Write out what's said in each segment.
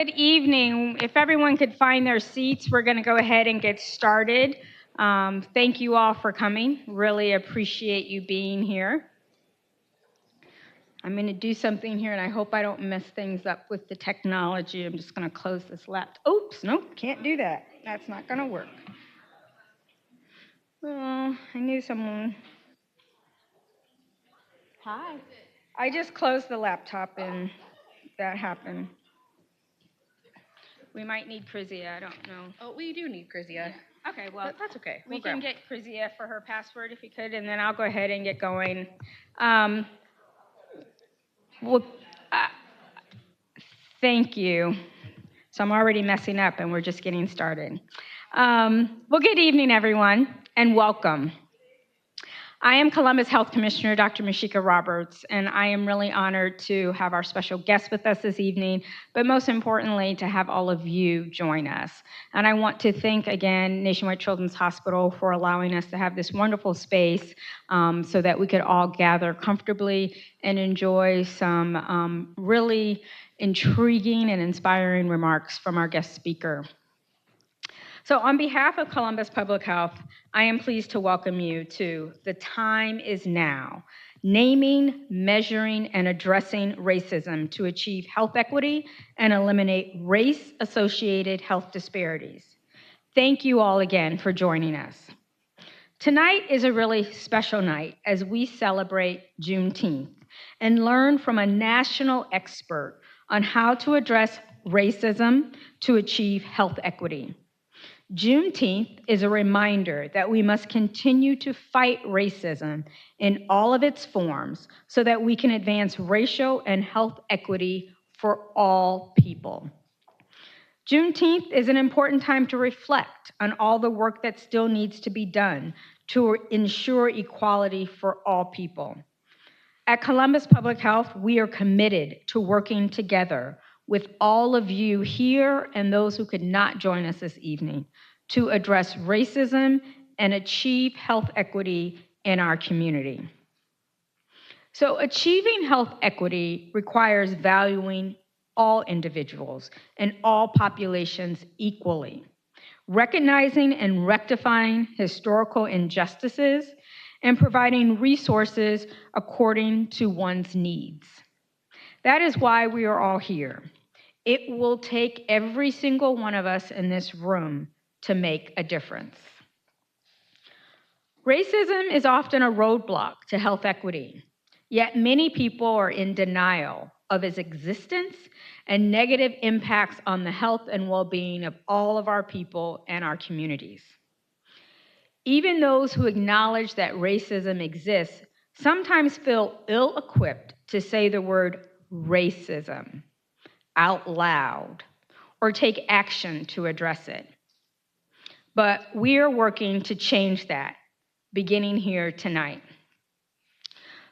Good evening. If everyone could find their seats, we're going to go ahead and get started. Thank you all for coming. Really appreciate you being here. I'm going to do something here, and I hope I don't mess things up with the technology. I'm just going to close this laptop. Oops, nope, can't do that. That's not going to work. Oh, I knew someone. Hi. I just closed the laptop, and that happened. We might need Krizia, I don't know. Oh, we do need Krizia. Okay, well, that's okay. We can get Krizia for her password if you could, and then I'll go ahead and get going. Well, thank you. So I'm already messing up, and we're just getting started. Well, good evening, everyone, and welcome. I am Columbus Health Commissioner Dr. Mashika Roberts, and I am really honored to have our special guest with us this evening, but most importantly, to have all of you join us. And I want to thank again Nationwide Children's Hospital for allowing us to have this wonderful space so that we could all gather comfortably and enjoy some really intriguing and inspiring remarks from our guest speaker. So on behalf of Columbus Public Health, I am pleased to welcome you to The Time is Now, Naming, Measuring, and Addressing Racism to Achieve Health Equity and Eliminate Race-Associated Health Disparities. Thank you all again for joining us. Tonight is a really special night as we celebrate Juneteenth and learn from a national expert on how to address racism to achieve health equity. Juneteenth is a reminder that we must continue to fight racism in all of its forms so that we can advance racial and health equity for all people. Juneteenth is an important time to reflect on all the work that still needs to be done to ensure equality for all people. At Columbus Public Health, we are committed to working together with all of you here and those who could not join us this evening to address racism and achieve health equity in our community. So achieving health equity requires valuing all individuals and all populations equally, recognizing and rectifying historical injustices, and providing resources according to one's needs. That is why we are all here. It will take every single one of us in this room to make a difference. Racism is often a roadblock to health equity, yet many people are in denial of its existence and negative impacts on the health and well-being of all of our people and our communities. Even those who acknowledge that racism exists sometimes feel ill-equipped to say the word racism out loud or take action to address it. But we are working to change that, beginning here tonight.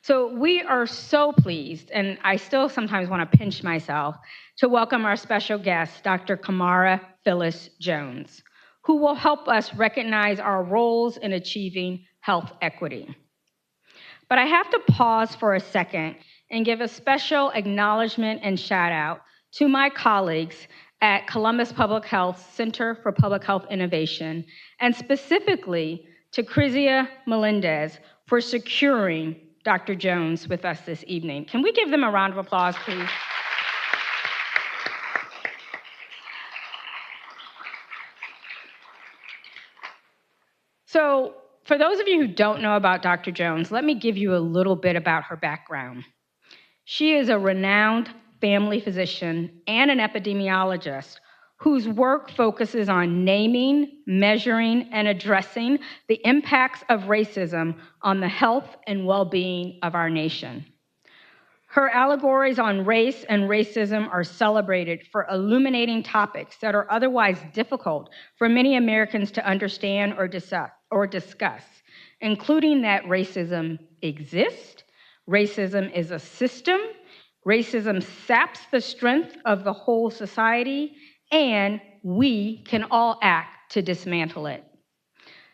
So we are so pleased, and I still sometimes want to pinch myself, to welcome our special guest, Dr. Kamara Phyllis Jones, who will help us recognize our roles in achieving health equity. But I have to pause for a second and give a special acknowledgement and shout out to my colleagues at Columbus Public Health Center for Public Health Innovation, and specifically to Krizia Melendez for securing Dr. Jones with us this evening. Can we give them a round of applause, please? So, for those of you who don't know about Dr. Jones, let me give you a little bit about her background. She is a renowned family physician and an epidemiologist whose work focuses on naming, measuring, and addressing the impacts of racism on the health and well-being of our nation. Her allegories on race and racism are celebrated for illuminating topics that are otherwise difficult for many Americans to understand or discuss, including that racism exists, racism is a system, racism saps the strength of the whole society, and we can all act to dismantle it.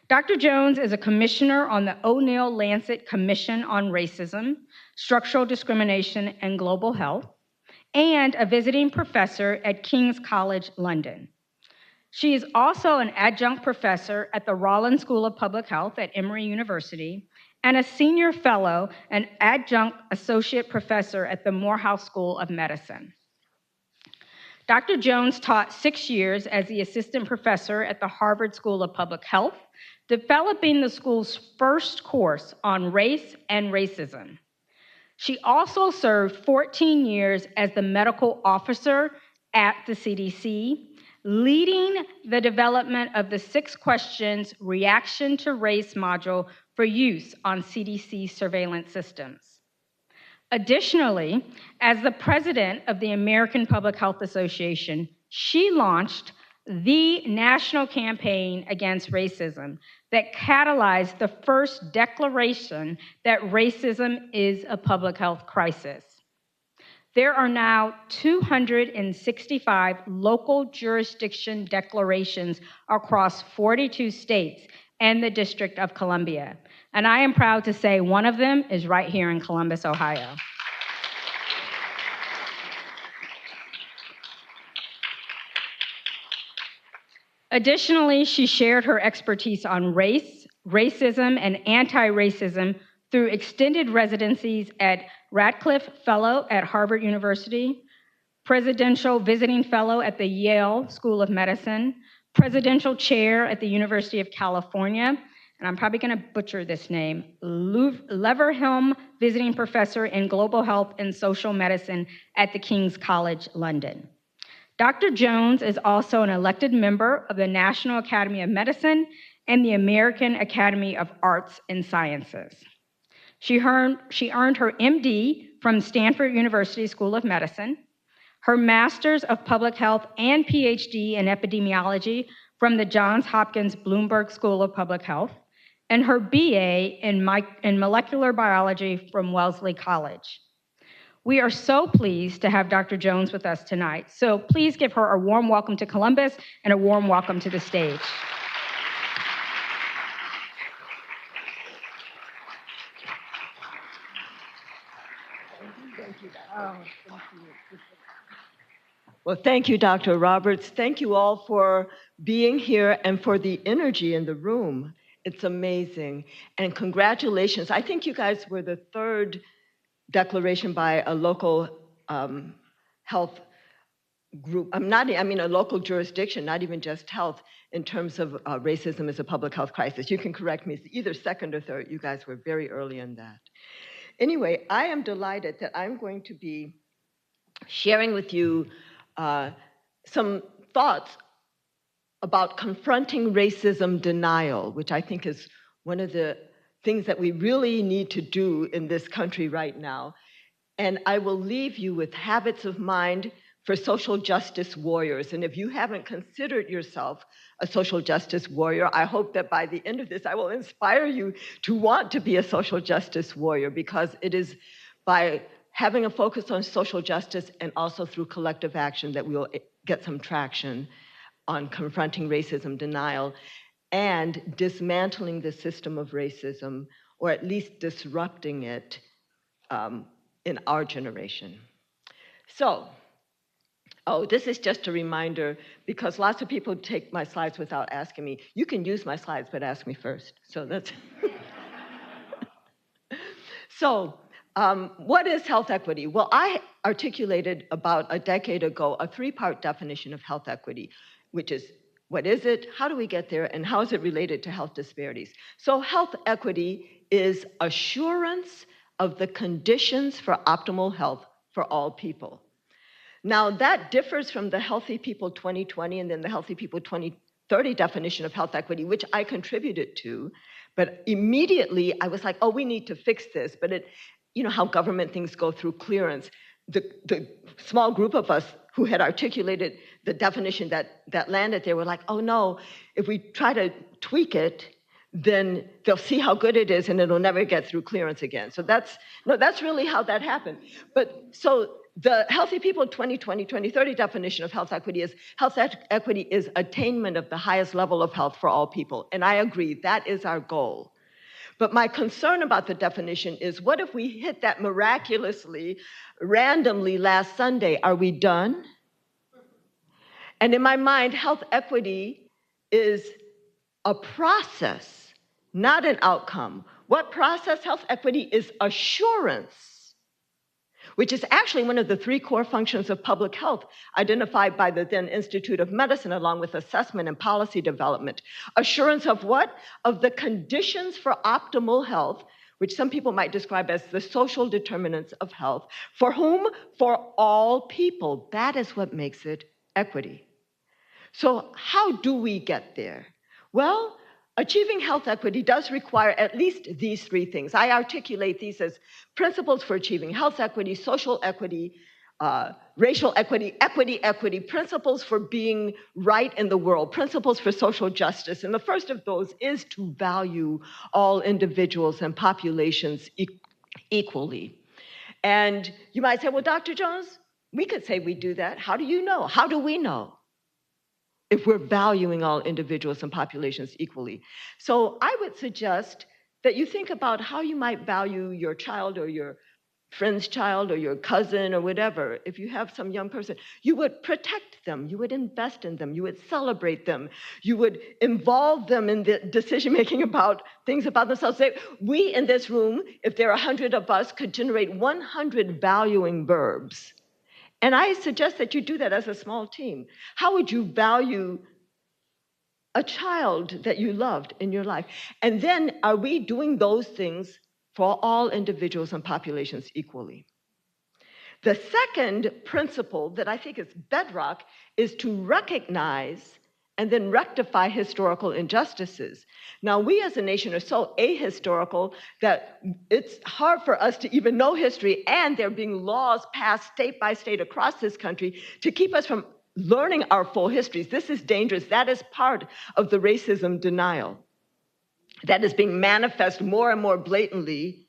Dr. Jones is a commissioner on the O'Neill Lancet Commission on Racism, Structural Discrimination, and Global Health, and a visiting professor at King's College London. She is also an adjunct professor at the Rollins School of Public Health at Emory University and a senior fellow and adjunct associate professor at the Morehouse School of Medicine. Dr. Jones taught 6 years as the assistant professor at the Harvard School of Public Health, developing the school's first course on race and racism. She also served 14 years as the medical officer at the CDC, leading the development of the 6 Questions Reaction to Race module for use on CDC surveillance systems. Additionally, as the president of the American Public Health Association, she launched the national campaign against racism that catalyzed the first declaration that racism is a public health crisis. There are now 265 local jurisdiction declarations across 42 states and the District of Columbia. And I am proud to say one of them is right here in Columbus, Ohio. Additionally, she shared her expertise on race, racism, and anti-racism through extended residencies at Radcliffe Fellow at Harvard University, Presidential Visiting Fellow at the Yale School of Medicine, Presidential Chair at the University of California, and I'm probably going to butcher this name, Leverhulme Visiting Professor in Global Health and Social Medicine at the King's College London. Dr. Jones is also an elected member of the National Academy of Medicine and the American Academy of Arts and Sciences. She earned her MD from Stanford University School of Medicine, her Master's of Public Health and PhD in Epidemiology from the Johns Hopkins Bloomberg School of Public Health, and her BA in Molecular Biology from Wellesley College. We are so pleased to have Dr. Jones with us tonight, so please give her a warm welcome to Columbus and a warm welcome to the stage. Well, thank you, Dr. Roberts. Thank you all for being here and for the energy in the room. It's amazing. And congratulations. I think you guys were the 3rd declaration by a local health group. A local jurisdiction, not even just health, in terms of racism as a public health crisis. You can correct me, it's either 2nd or 3rd. You guys were very early in that. Anyway, I am delighted that I'm going to be sharing with you some thoughts about confronting racism denial, which I think is one of the things that we really need to do in this country right now. And I will leave you with habits of mind for social justice warriors. And if you haven't considered yourself a social justice warrior, I hope that by the end of this, I will inspire you to want to be a social justice warrior, because it is by having a focus on social justice and also through collective action that we will get some traction on confronting racism denial and dismantling the system of racism, or at least disrupting it in our generation. So, this is just a reminder, because lots of people take my slides without asking me. You can use my slides, but ask me first. So that's... So, what is health equity? Well, I articulated about a decade ago a 3-part definition of health equity, which is, what is it, how do we get there, and how is it related to health disparities? So health equity is assurance of the conditions for optimal health for all people. Now, that differs from the Healthy People 2020 and then the Healthy People 2030 definition of health equity, which I contributed to. But immediately, I was like, oh, we need to fix this. But you know how government things go through clearance. The small group of us who had articulated the definition that landed there were like, oh no, if we try to tweak it, then they'll see how good it is and it'll never get through clearance again. So that's really how that happened. But so the Healthy People 2020-2030 definition of health equity is equity is attainment of the highest level of health for all people. And I agree, that is our goal. But my concern about the definition is, what if we hit that miraculously, randomly last Sunday? Are we done? And in my mind, health equity is a process, not an outcome. What process? Health equity is assurance, which is actually one of the 3 core functions of public health identified by the then Institute of Medicine, along with assessment and policy development. Assurance of what? Of the conditions for optimal health, which some people might describe as the social determinants of health. For whom? For all people. That is what makes it equity. So how do we get there? Well, achieving health equity does require at least these 3 things. I articulate these as principles for achieving health equity, social equity, racial equity, equity, principles for being right in the world, principles for social justice. And the first of those is to value all individuals and populations equally. And you might say, well, Dr. Jones, we could say we do that. How do you know? How do we know if we're valuing all individuals and populations equally? So I would suggest that you think about how you might value your child or your friend's child or your cousin or whatever. If you have some young person, you would protect them, you would invest in them, you would celebrate them, you would involve them in the decision-making about things about themselves. We in this room, if there are 100 of us, could generate 100 valuing verbs. And I suggest that you do that as a small team. How would you value a child that you loved in your life? And then, are we doing those things for all individuals and populations equally? The second principle that I think is bedrock is to recognize and then rectify historical injustices. Now, we as a nation are so ahistorical that it's hard for us to even know history, and there being laws passed state by state across this country to keep us from learning our full histories. This is dangerous. That is part of the racism denial that is being manifest more and more blatantly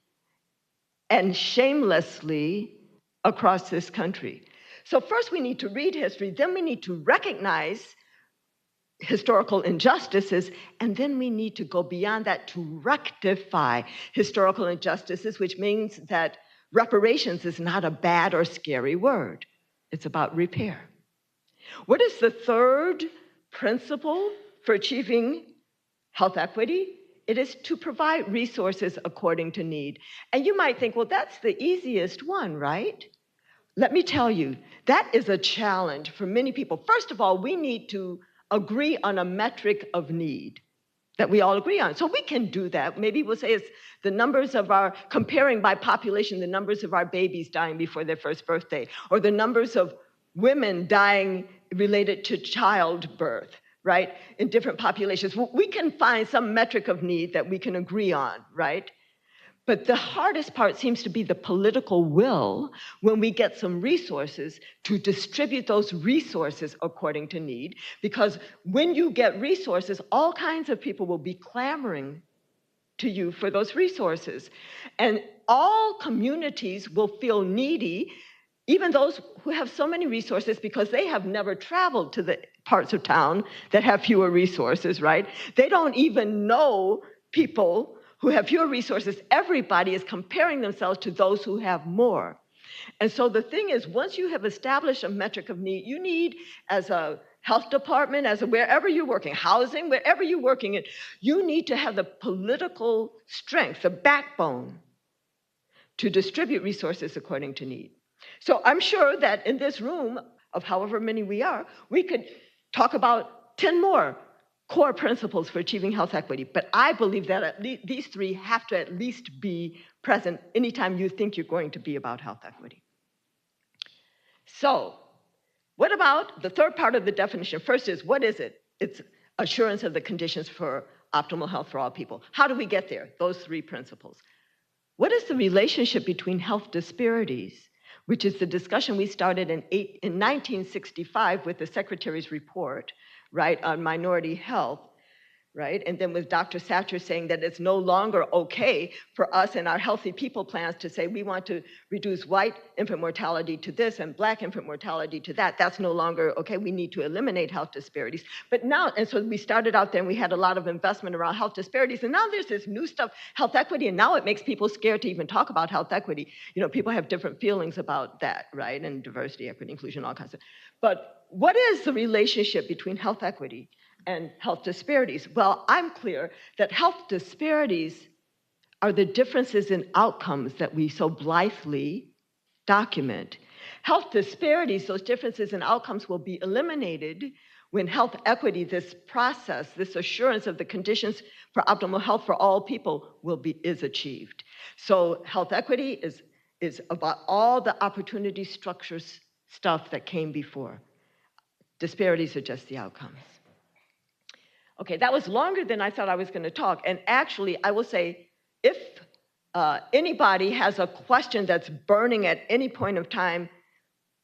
and shamelessly across this country. So first we need to read history, then we need to recognize historical injustices, and then we need to go beyond that to rectify historical injustices, which means that reparations is not a bad or scary word. It's about repair. What is the third principle for achieving health equity? It is to provide resources according to need. And you might think, well, that's the easiest one, right? Let me tell you, that is a challenge for many people. First of all, we need to agree on a metric of need that we all agree on. So we can do that. Maybe we'll say it's the numbers of our, comparing by population, the numbers of our babies dying before their first birthday, or the numbers of women dying related to childbirth, right, in different populations. We can find some metric of need that we can agree on, right? But the hardest part seems to be the political will when we get some resources to distribute those resources according to need, because when you get resources, all kinds of people will be clamoring to you for those resources. And all communities will feel needy, even those who have so many resources, because they have never traveled to the parts of town that have fewer resources, right? They don't even know people who have fewer resources. Everybody is comparing themselves to those who have more. And so the thing is, once you have established a metric of need, you need, as a health department, as a wherever you're working, housing, wherever you're working, you need to have the political strength, the backbone, to distribute resources according to need. So I'm sure that in this room, of however many we are, we could talk about 10 more core principles for achieving health equity. But I believe that at least these 3 have to at least be present anytime you think you're going to be about health equity. So what about the third part of the definition? First is, what is it? It's assurance of the conditions for optimal health for all people. How do we get there? Those 3 principles. What is the relationship between health disparities, which is the discussion we started in 1965 with the Secretary's report, right, on minority health, right? And then with Dr. Satcher saying that it's no longer okay for us in our Healthy People plans to say we want to reduce white infant mortality to this and black infant mortality to that. That's no longer okay. We need to eliminate health disparities. But now, and so we started out there and we had a lot of investment around health disparities. And now there's this new stuff, health equity, and now it makes people scared to even talk about health equity. You know, people have different feelings about that, right? And diversity, equity, inclusion, all kinds of. But what is the relationship between health equity and health disparities? Well, I'm clear that health disparities are the differences in outcomes that we so blithely document. Health disparities, those differences in outcomes, will be eliminated when health equity, this process, this assurance of the conditions for optimal health for all people is achieved. So health equity is about all the opportunity structures stuff that came before. Disparities are just the outcomes. Okay, that was longer than I thought I was going to talk. And actually, I will say, if anybody has a question that's burning at any point of time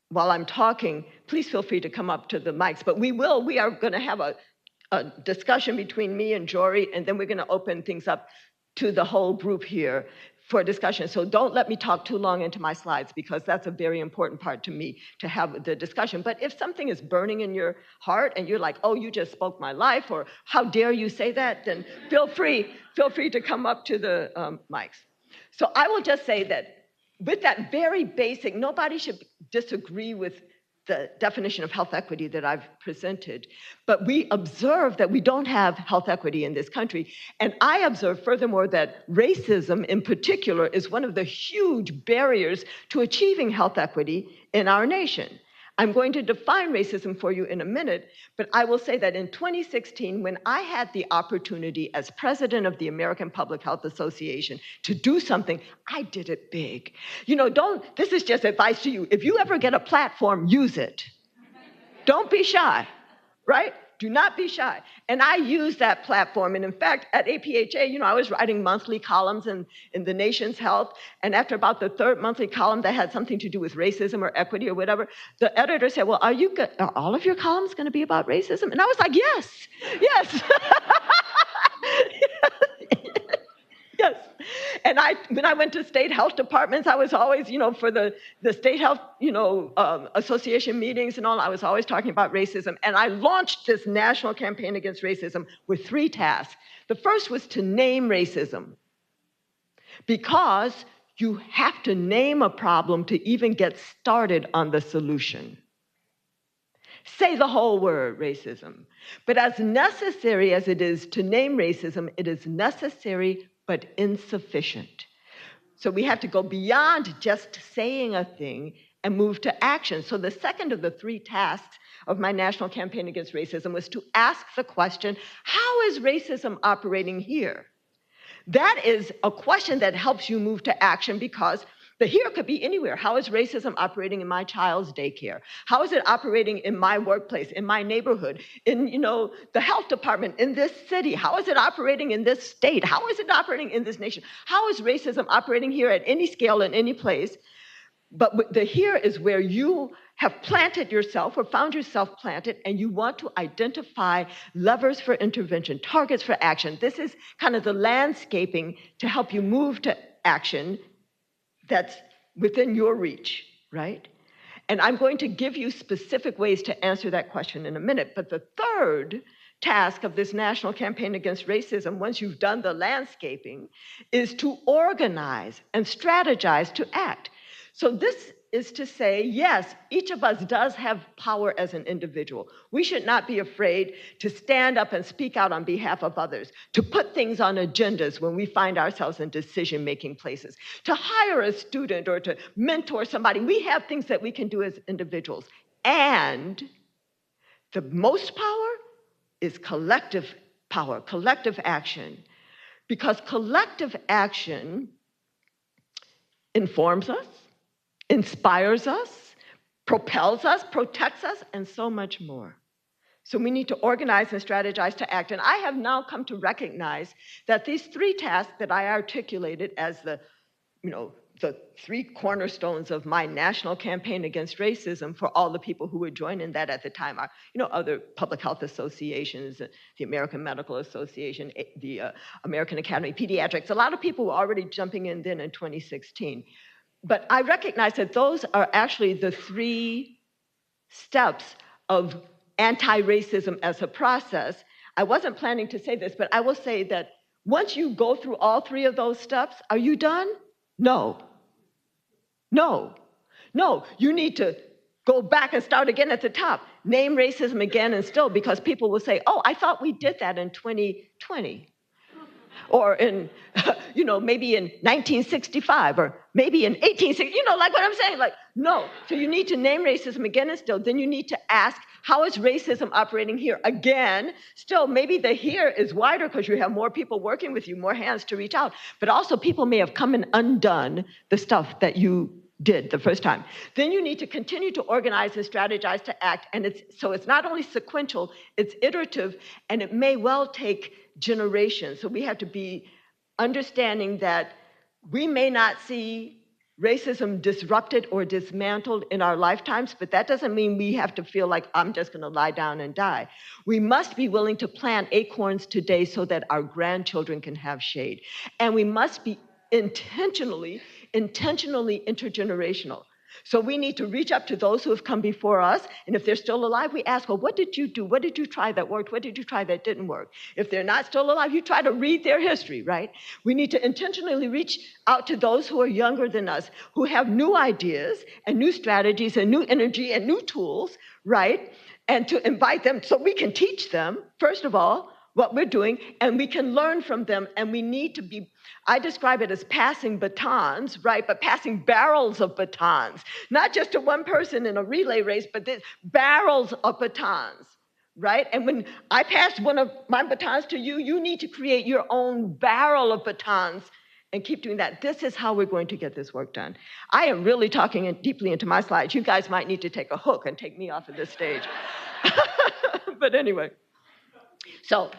while I'm talking, please feel free to come up to the mics. But we are going to have a discussion between me and Jory, and then we're going to open things up to the whole group here for discussion. So don't let me talk too long into my slides, because that's a very important part to me, to have the discussion. But if something is burning in your heart and you're like, oh, you just spoke my life, or how dare you say that, then feel free to come up to the mics. So I will just say that with that very basic, nobody should disagree with the definition of health equity that I've presented, but we observe that we don't have health equity in this country. And I observe, furthermore, that racism in particular is one of the huge barriers to achieving health equity in our nation. I'm going to define racism for you in a minute, but I will say that in 2016, when I had the opportunity as president of the American Public Health Association to do something, I did it big. You know, this is just advice to you. If you ever get a platform, use it. Don't be shy, right? Do not be shy. And I used that platform. And in fact, at APHA, you know, I was writing monthly columns in the Nation's Health. And after about the third monthly column that had something to do with racism or equity or whatever, the editor said, well, are all of your columns going to be about racism? And I was like, yes, yes. Yes. And when I went to state health departments, I was always, you know, for the state health, you know, association meetings and all, I was always talking about racism. And I launched this national campaign against racism with 3 tasks. The first was to name racism, because you have to name a problem to even get started on the solution. Say the whole word, racism. But as necessary as it is to name racism, it is necessary but insufficient. So we have to go beyond just saying a thing and move to action. So the second of the 3 tasks of my national campaign against racism was to ask the question, how is racism operating here? That is a question that helps you move to action, because the here could be anywhere. How is racism operating in my child's daycare? How is it operating in my workplace, in my neighborhood, in, you know, the health department, in this city? How is it operating in this state? How is it operating in this nation? How is racism operating here at any scale, in any place? But the here is where you have planted yourself or found yourself planted, and you want to identify levers for intervention, targets for action. This is kind of the landscaping to help you move to action that's within your reach, right? And I'm going to give you specific ways to answer that question in a minute. But the third task of this national campaign against racism, once you've done the landscaping, is to organize and strategize to act. So this is to say, yes, each of us does have power as an individual. We should not be afraid to stand up and speak out on behalf of others, to put things on agendas when we find ourselves in decision-making places, to hire a student or to mentor somebody. We have things that we can do as individuals. And the most power is collective power, collective action, because collective action informs us, inspires us, propels us, protects us, and so much more. So we need to organize and strategize to act. And I have now come to recognize that these 3 tasks that I articulated as the the three cornerstones of my national campaign against racism for all the people who would join in that at the time are, other public health associations, the American Medical Association, the American Academy of Pediatrics. A lot of people were already jumping in then in 2016. But I recognize that those are actually the three steps of anti-racism as a process. I wasn't planning to say this, but I will say that once you go through all three of those steps, are you done? No. No. No. You need to go back and start again at the top. Name racism again and still, because people will say, oh, I thought we did that in 2020. Or in, maybe in 1965, or maybe in 1860, like what I'm saying, like, no. So you need to name racism again and still. Then you need to ask, how is racism operating here? Again, still, maybe the here is wider because you have more people working with you, more hands to reach out. But also people may have come and undone the stuff that you did the first time. Then you need to continue to organize and strategize to act. And it's not only sequential, it's iterative, and it may well take generations. So we have to be understanding that we may not see racism disrupted or dismantled in our lifetimes, but that doesn't mean we have to feel like I'm just going to lie down and die. We must be willing to plant acorns today so that our grandchildren can have shade. And we must be intentionally intergenerational. So we need to reach up to those who have come before us, and if they're still alive, we ask, well, what did you do? What did you try that worked? What did you try that didn't work? If they're not still alive, you try to read their history, right? We need to intentionally reach out to those who are younger than us, who have new ideas and new strategies and new energy and new tools, right? And to invite them so we can teach them, first of all, what we're doing, and we can learn from them, and we need to be, I describe it as passing batons, right? But passing barrels of batons, not just to one person in a relay race, but barrels of batons, right? And when I pass one of my batons to you, you need to create your own barrel of batons and keep doing that. This is how we're going to get this work done. I am really talking deeply into my slides. You guys might need to take a hook and take me off of this stage. But anyway. So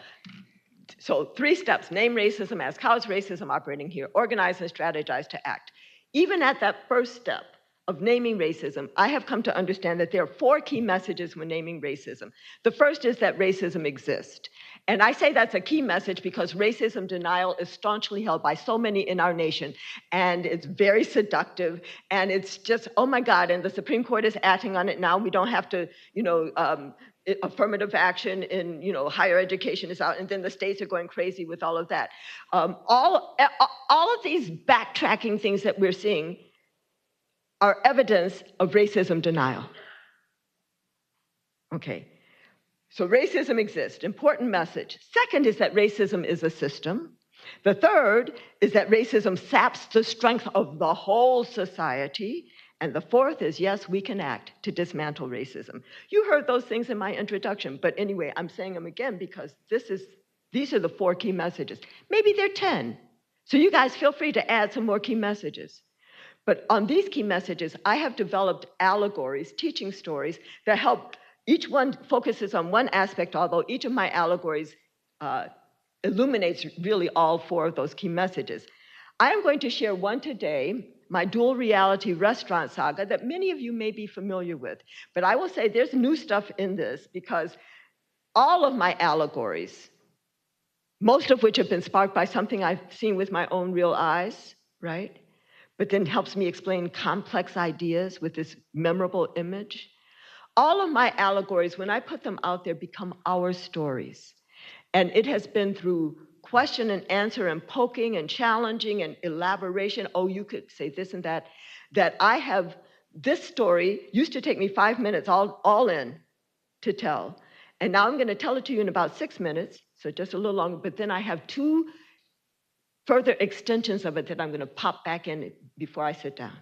3 steps: name racism, ask how is racism operating here, organize and strategize to act. Even at that first step of naming racism, I have come to understand that there are 4 key messages when naming racism. The first is that racism exists. And I say that's a key message because racism denial is staunchly held by so many in our nation, and it's very seductive, and it's just, oh my God, and the Supreme Court is acting on it now. We don't have to, affirmative action in higher education is out, and then the states are going crazy with all of that. All of these backtracking things that we're seeing are evidence of racism denial. Okay, so racism exists, important message. Second is that racism is a system. The third is that racism saps the strength of the whole society. And the fourth is, yes, we can act to dismantle racism. You heard those things in my introduction, but anyway, I'm saying them again because these are the 4 key messages. Maybe they're 10. So you guys feel free to add some more key messages. But on these key messages, I have developed allegories, teaching stories that help. Each one focuses on one aspect, although each of my allegories illuminates really all 4 of those key messages. I am going to share one today, my dual reality restaurant saga that many of you may be familiar with. But I will say there's new stuff in this because all of my allegories, most of which have been sparked by something I've seen with my own real eyes, right? But then helps me explain complex ideas with this memorable image. All of my allegories, when I put them out there, become our stories. And it has been through question and answer and poking and challenging and elaboration. Oh, you could say this and that. That I have, this story used to take me 5 minutes all in to tell. And now I'm going to tell it to you in about 6 minutes, so just a little longer. But then I have 2 further extensions of it that I'm going to pop back in before I sit down.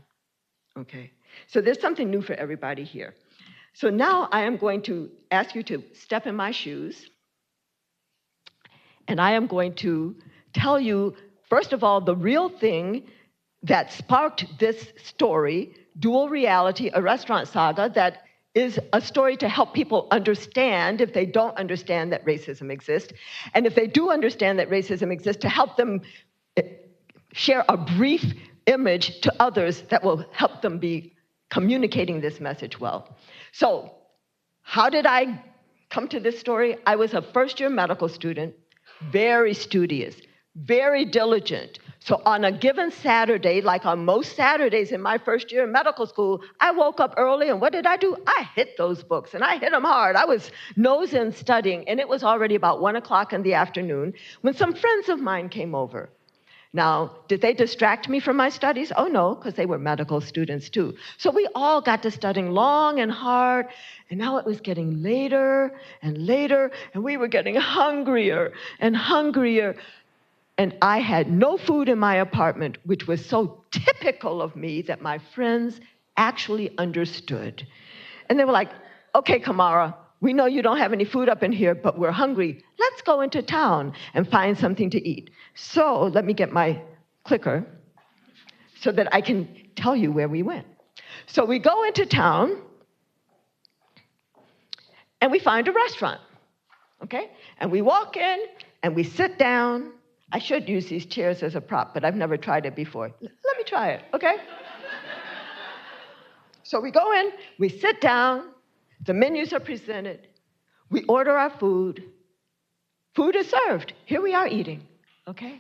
Okay? So there's something new for everybody here. So now I am going to ask you to step in my shoes. And I am going to tell you, first of all, the real thing that sparked this story, Dual Reality, a restaurant saga, that is a story to help people understand, if they don't understand that racism exists, and if they do understand that racism exists, to help them share a brief image to others that will help them be communicating this message well. So, how did I come to this story? I was a first-year medical student, very studious, very diligent. So on a given Saturday, like on most Saturdays in my first year in medical school, I woke up early, and what did I do? I hit those books, and I hit them hard. I was nose in studying, and it was already about 1 o'clock in the afternoon when some friends of mine came over. Now, did they distract me from my studies? Oh, no, because they were medical students too. So we all got to studying long and hard, and now it was getting later and later, and we were getting hungrier and hungrier. And I had no food in my apartment, which was so typical of me that my friends actually understood. And they were like, okay, Kamara, we know you don't have any food up in here, but we're hungry. Let's go into town and find something to eat. So let me get my clicker so that I can tell you where we went. So we go into town and we find a restaurant, okay? And we walk in and we sit down. I should use these chairs as a prop, but I've never tried it before. Let me try it, okay? So we go in, we sit down, the menus are presented, we order our food, food is served, here we are eating, okay?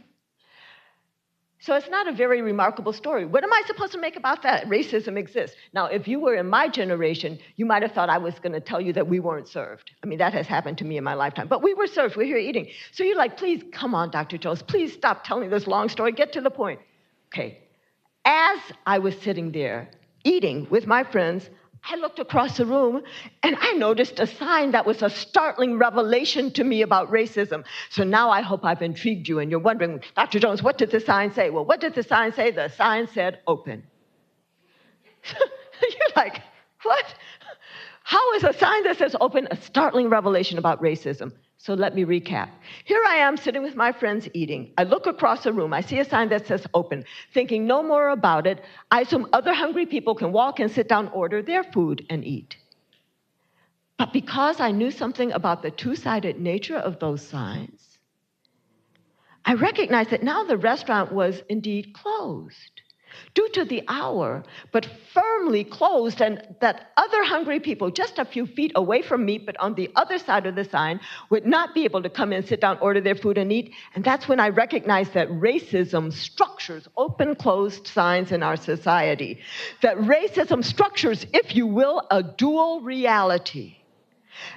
So it's not a very remarkable story. What am I supposed to make about that? Racism exists. Now, if you were in my generation, you might have thought I was going to tell you that we weren't served. I mean, that has happened to me in my lifetime. But we were served. We're here eating. So you're like, please, come on, Dr. Jones. Please stop telling this long story. Get to the point. Okay. As I was sitting there eating with my friends, I looked across the room and I noticed a sign that was a startling revelation to me about racism. So now I hope I've intrigued you and you're wondering, Dr. Jones, what did the sign say? Well, what did the sign say? The sign said open. You're like, what? How is a sign that says open a startling revelation about racism? So let me recap. Here I am sitting with my friends eating. I look across the room. I see a sign that says open. Thinking no more about it, I assume other hungry people can walk and sit down, order their food, and eat. But because I knew something about the two-sided nature of those signs, I recognized that now the restaurant was indeed closed due to the hour, but firmly closed, and that other hungry people just a few feet away from me, but on the other side of the sign, would not be able to come in, sit down, order their food, and eat. And that's when I recognized that racism structures open, closed signs in our society. That racism structures, if you will, a dual reality.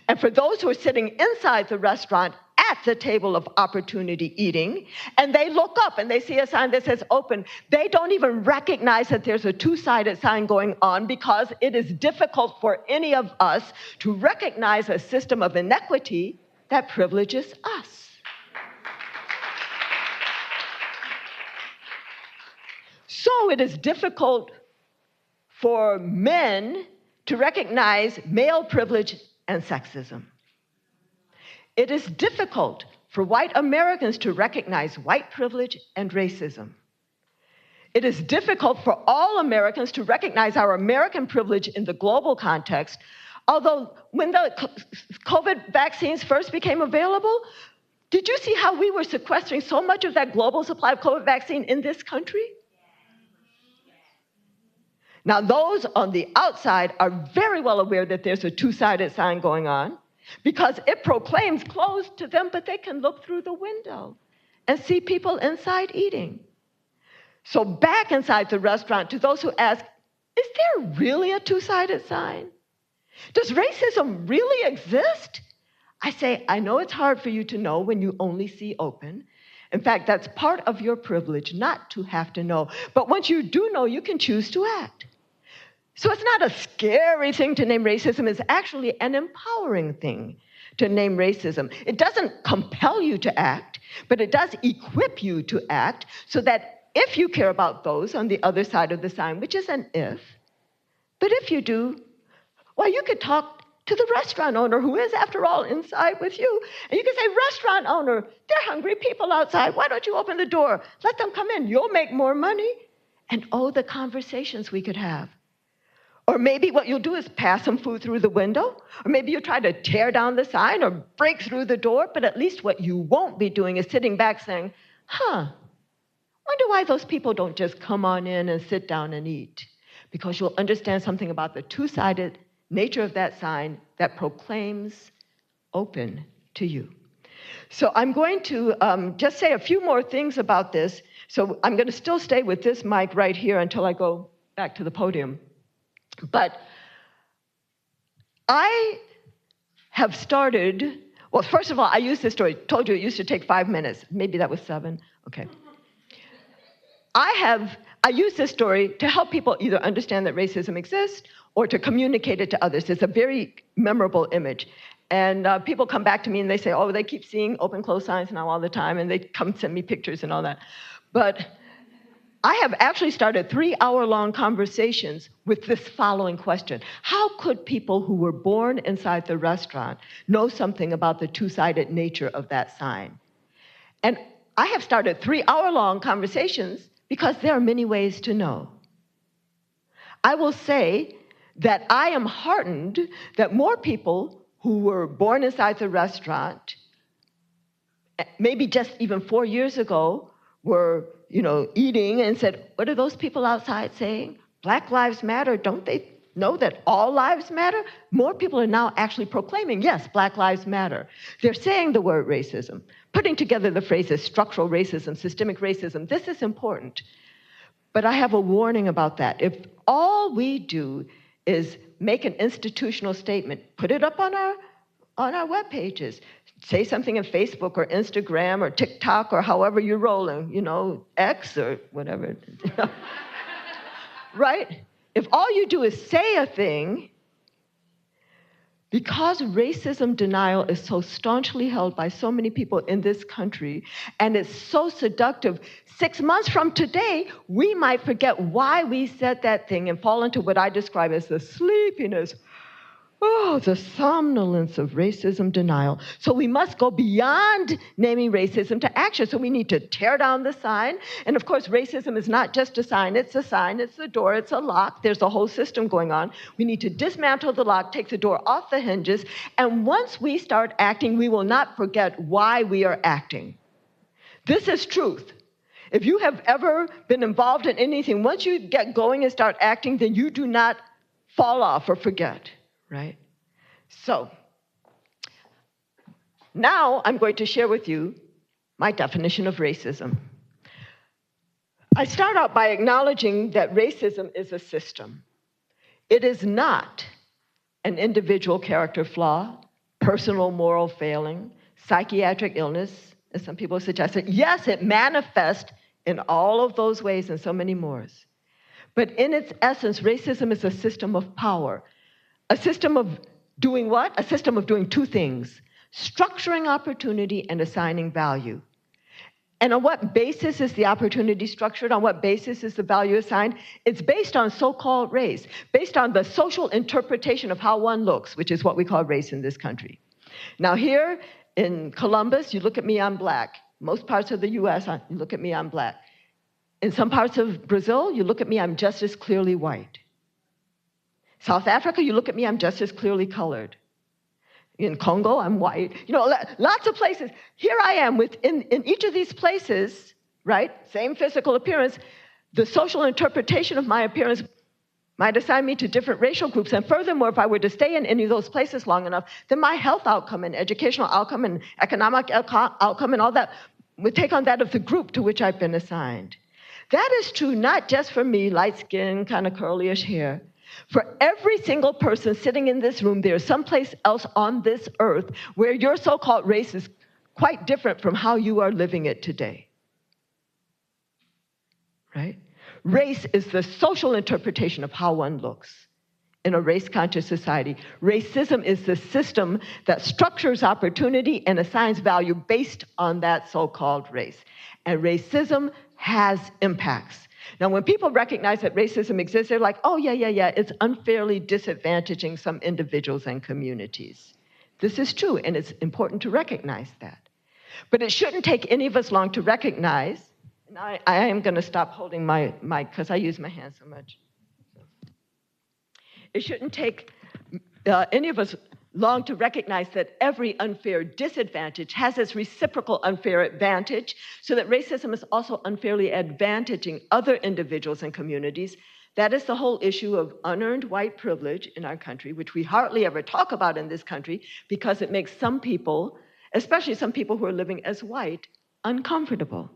And for those who are sitting inside the restaurant, at the table of opportunity eating, and they look up and they see a sign that says open, they don't even recognize that there's a two-sided sign going on because it is difficult for any of us to recognize a system of inequity that privileges us. So it is difficult for men to recognize male privilege and sexism. It is difficult for white Americans to recognize white privilege and racism. It is difficult for all Americans to recognize our American privilege in the global context, although when the COVID vaccines first became available, did you see how we were sequestering so much of that global supply of COVID vaccine in this country? Now, those on the outside are very well aware that there's a two-sided sign going on, because it proclaims closed to them, but they can look through the window and see people inside eating. So back inside the restaurant, to those who ask, is there really a two-sided sign? Does racism really exist? I say, I know it's hard for you to know when you only see open. In fact, that's part of your privilege, not to have to know. But once you do know, you can choose to act. So it's not a scary thing to name racism. It's actually an empowering thing to name racism. It doesn't compel you to act, but it does equip you to act so that if you care about those on the other side of the sign, which is an if, but if you do, well, you could talk to the restaurant owner who is, after all, inside with you. And you can say, restaurant owner, there are hungry people outside. Why don't you open the door? Let them come in. You'll make more money. And oh, the conversations we could have. Or maybe what you'll do is pass some food through the window. Or maybe you'll try to tear down the sign or break through the door. But at least what you won't be doing is sitting back saying, Wonder why those people don't just come on in and sit down and eat. Because you'll understand something about the two-sided nature of that sign that proclaims open to you. So I'm going to just say a few more things about this. So I'm going to still stay with this mic right here until I go back to the podium. But I have started, well, first of all, I used this story. Told you it used to take 5 minutes. Maybe that was 7. Okay. I use this story to help people either understand that racism exists or to communicate it to others. It's a very memorable image. And people come back to me and they say, oh, they keep seeing open close signs now all the time, and they come send me pictures and all that. But I have actually started 3-hour-long conversations with this following question. How could people who were born inside the restaurant know something about the two-sided nature of that sign? And I have started 3-hour-long conversations because there are many ways to know. I will say that I am heartened that more people who were born inside the restaurant, maybe just even 4 years ago, were eating and said, what are those people outside saying? Black Lives Matter, don't they know that all lives matter? More people are now actually proclaiming, yes, Black Lives Matter. They're saying the word racism, putting together the phrases structural racism, systemic racism. This is important. But I have a warning about that. If all we do is make an institutional statement, put it up on our web pages, say something in Facebook or Instagram or TikTok or however you're rolling, X or whatever, right? If all you do is say a thing, because racism denial is so staunchly held by so many people in this country, and it's so seductive, 6 months from today, we might forget why we said that thing and fall into what I describe as the sleepiness, the somnolence of racism denial. So we must go beyond naming racism to action. So we need to tear down the sign. And of course, racism is not just a sign, it's a door, it's a lock. There's a whole system going on. We need to dismantle the lock, take the door off the hinges. And once we start acting, we will not forget why we are acting. This is truth. If you have ever been involved in anything, once you get going and start acting, then you do not fall off or forget. Right? So, now I'm going to share with you my definition of racism. I start out by acknowledging that racism is a system. It is not an individual character flaw, personal moral failing, psychiatric illness, as some people suggested. Yes, it manifests in all of those ways and so many more. But in its essence, racism is a system of power. A system of doing what? A system of doing two things: structuring opportunity and assigning value. And on what basis is the opportunity structured? On what basis is the value assigned? It's based on so-called race, based on the social interpretation of how one looks, which is what we call race in this country. Now here in Columbus, you look at me, I'm black. Most parts of the US, you look at me, I'm black. In some parts of Brazil, you look at me, I'm just as clearly white. South Africa, you look at me, I'm just as clearly colored. In Congo, I'm white. Lots of places. Here I am in each of these places, right? Same physical appearance. The social interpretation of my appearance might assign me to different racial groups. And furthermore, if I were to stay in any of those places long enough, then my health outcome and educational outcome and economic outcome and all that would take on that of the group to which I've been assigned. That is true not just for me, light skin, kind of curlyish hair. For every single person sitting in this room, there is someplace else on this earth where your so-called race is quite different from how you are living it today. Right? Race is the social interpretation of how one looks in a race-conscious society. Racism is the system that structures opportunity and assigns value based on that so-called race. And racism has impacts. Now, when people recognize that racism exists, they're like, oh, yeah, it's unfairly disadvantaging some individuals and communities. This is true, and it's important to recognize that. But it shouldn't take any of us long to recognize, and I am going to stop holding my mic because I use my hands so much. It shouldn't take any of us long to recognize that every unfair disadvantage has its reciprocal unfair advantage, so that racism is also unfairly advantaging other individuals and communities. That is the whole issue of unearned white privilege in our country, which we hardly ever talk about in this country because it makes some people, especially some people who are living as white, uncomfortable.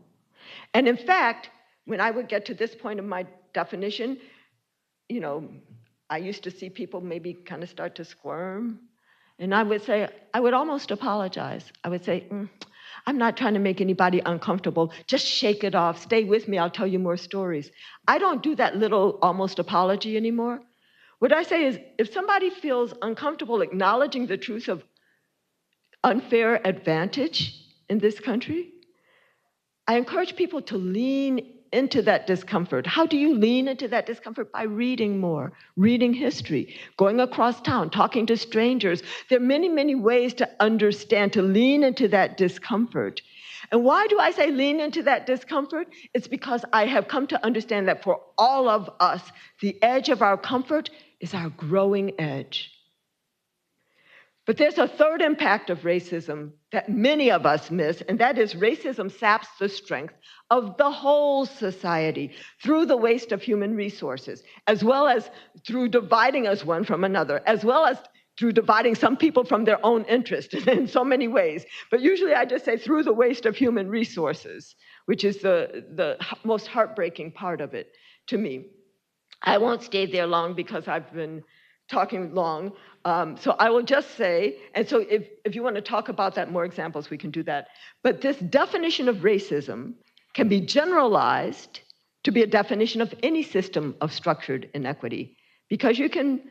And in fact, when I would get to this point of my definition, I used to see people maybe kind of start to squirm. And I would almost apologize. I would say, I'm not trying to make anybody uncomfortable. Just shake it off. Stay with me. I'll tell you more stories. I don't do that little almost apology anymore. What I say is, if somebody feels uncomfortable acknowledging the truth of unfair advantage in this country, I encourage people to lean into that discomfort. How do you lean into that discomfort? By reading more, reading history, going across town, talking to strangers. There are many, many ways to understand, to lean into that discomfort. And why do I say lean into that discomfort? It's because I have come to understand that for all of us, the edge of our comfort is our growing edge. But there's a third impact of racism that many of us miss, and that is racism saps the strength of the whole society through the waste of human resources, as well as through dividing us one from another, as well as through dividing some people from their own interest in so many ways. But usually I just say through the waste of human resources, which is the most heartbreaking part of it to me. I won't stay there long because I've been talking long. So I will just say, and so if you want to talk about that, more examples, we can do that. But this definition of racism can be generalized to be a definition of any system of structured inequity, because you can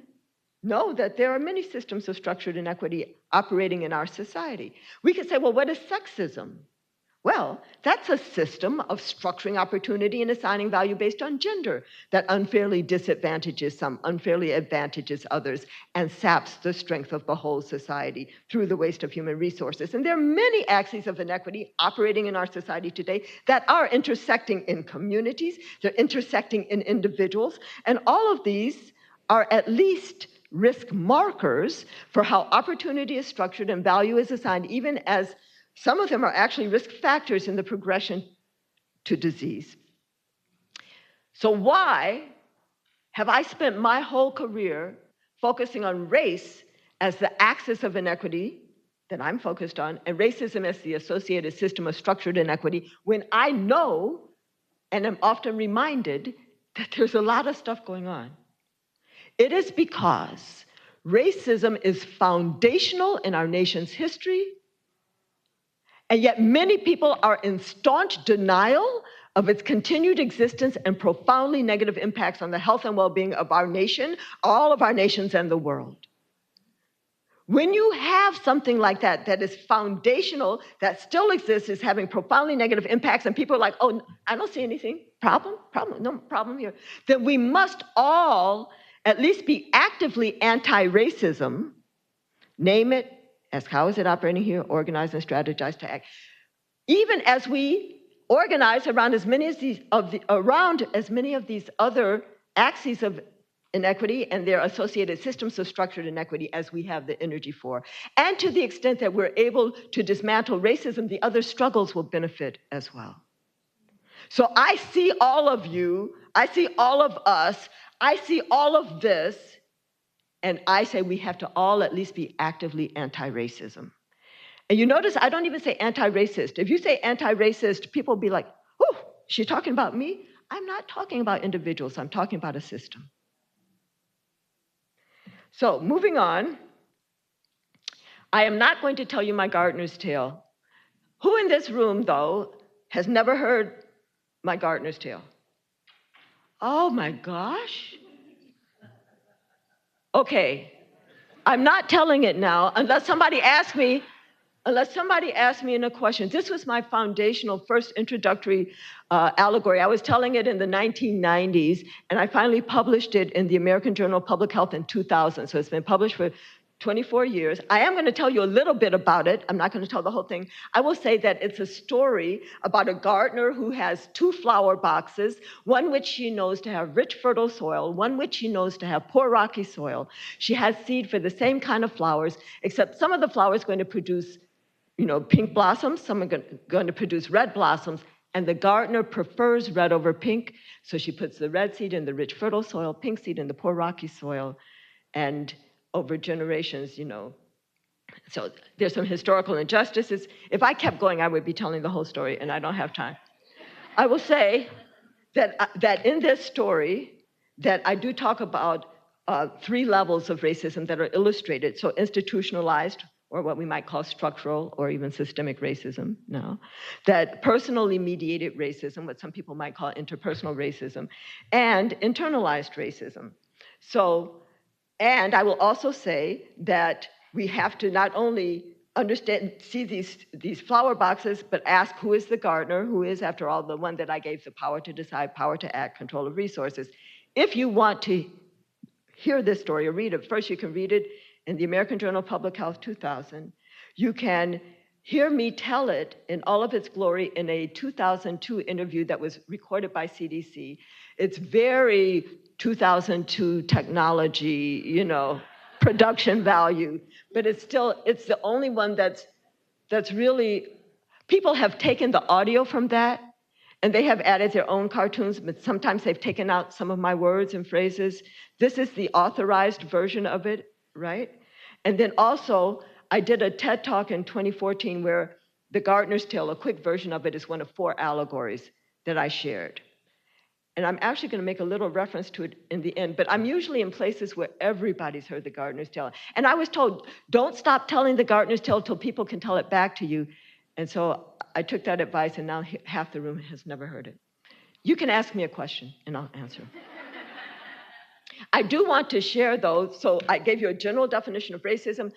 know that there are many systems of structured inequity operating in our society. We could say, well, what is sexism? Well, that's a system of structuring opportunity and assigning value based on gender that unfairly disadvantages some, unfairly advantages others, and saps the strength of the whole society through the waste of human resources. And there are many axes of inequity operating in our society today that are intersecting in communities, they're intersecting in individuals, and all of these are at least risk markers for how opportunity is structured and value is assigned, even as some of them are actually risk factors in the progression to disease. So why have I spent my whole career focusing on race as the axis of inequity that I'm focused on, and racism as the associated system of structured inequity, when I know and am often reminded that there's a lot of stuff going on? It is because racism is foundational in our nation's history, and yet many people are in staunch denial of its continued existence and profoundly negative impacts on the health and well-being of our nation, all of our nations, and the world. When you have something like that, that is foundational, that still exists, is having profoundly negative impacts, and people are like, oh, I don't see anything, no problem here, then we must all at least be actively anti-racism, name it, ask how is it operating here, organize and strategize to act. Even as we organize around as many of these other axes of inequity and their associated systems of structured inequity as we have the energy for. And to the extent that we're able to dismantle racism, the other struggles will benefit as well. So I see all of you, I see all of us, I see all of this, and I say we have to all at least be actively anti-racism. And you notice I don't even say anti-racist. If you say anti-racist, people will be like, oh, she's talking about me? I'm not talking about individuals, I'm talking about a system. So moving on, I am not going to tell you my gardener's tale. Who in this room, though, has never heard my gardener's tale? Oh my gosh. Okay, I'm not telling it now unless somebody asks me in a question. This was my foundational first introductory allegory. I was telling it in the 1990s, and I finally published it in the American Journal of Public Health in 2000. So it's been published for 24 years. I am going to tell you a little bit about it. I'm not going to tell the whole thing. I will say that it's a story about a gardener who has 2 flower boxes, one which she knows to have rich, fertile soil, one which she knows to have poor, rocky soil. She has seed for the same kind of flowers, except some of the flowers are going to produce, pink blossoms, some are going to produce red blossoms, and the gardener prefers red over pink, so she puts the red seed in the rich, fertile soil, pink seed in the poor, rocky soil, and over generations, So there's some historical injustices. If I kept going, I would be telling the whole story, and I don't have time. I will say that in this story, that I do talk about 3 levels of racism that are illustrated. So institutionalized, or what we might call structural or even systemic racism now, that personally mediated racism, what some people might call interpersonal racism, and internalized racism. And I will also say that we have to not only see these flower boxes, but ask who is the gardener, who is, after all, the one that I gave the power to decide, power to act, control of resources. If you want to hear this story or read it, first you can read it in the American Journal of Public Health 2000. You can hear me tell it in all of its glory in a 2002 interview that was recorded by CDC. It's very 2002 technology, production value, but it's the only one that's really, people have taken the audio from that and they have added their own cartoons, but sometimes they've taken out some of my words and phrases. This is the authorized version of it, right? And then also, I did a TED Talk in 2014 where The Gardener's Tale, a quick version of it, is one of 4 allegories that I shared. And I'm actually going to make a little reference to it in the end, but I'm usually in places where everybody's heard The Gardener's Tale. And I was told, don't stop telling The Gardener's Tale till people can tell it back to you. And so I took that advice, and now half the room has never heard it. You can ask me a question, and I'll answer. I do want to share, though, so I gave you a general definition of racism.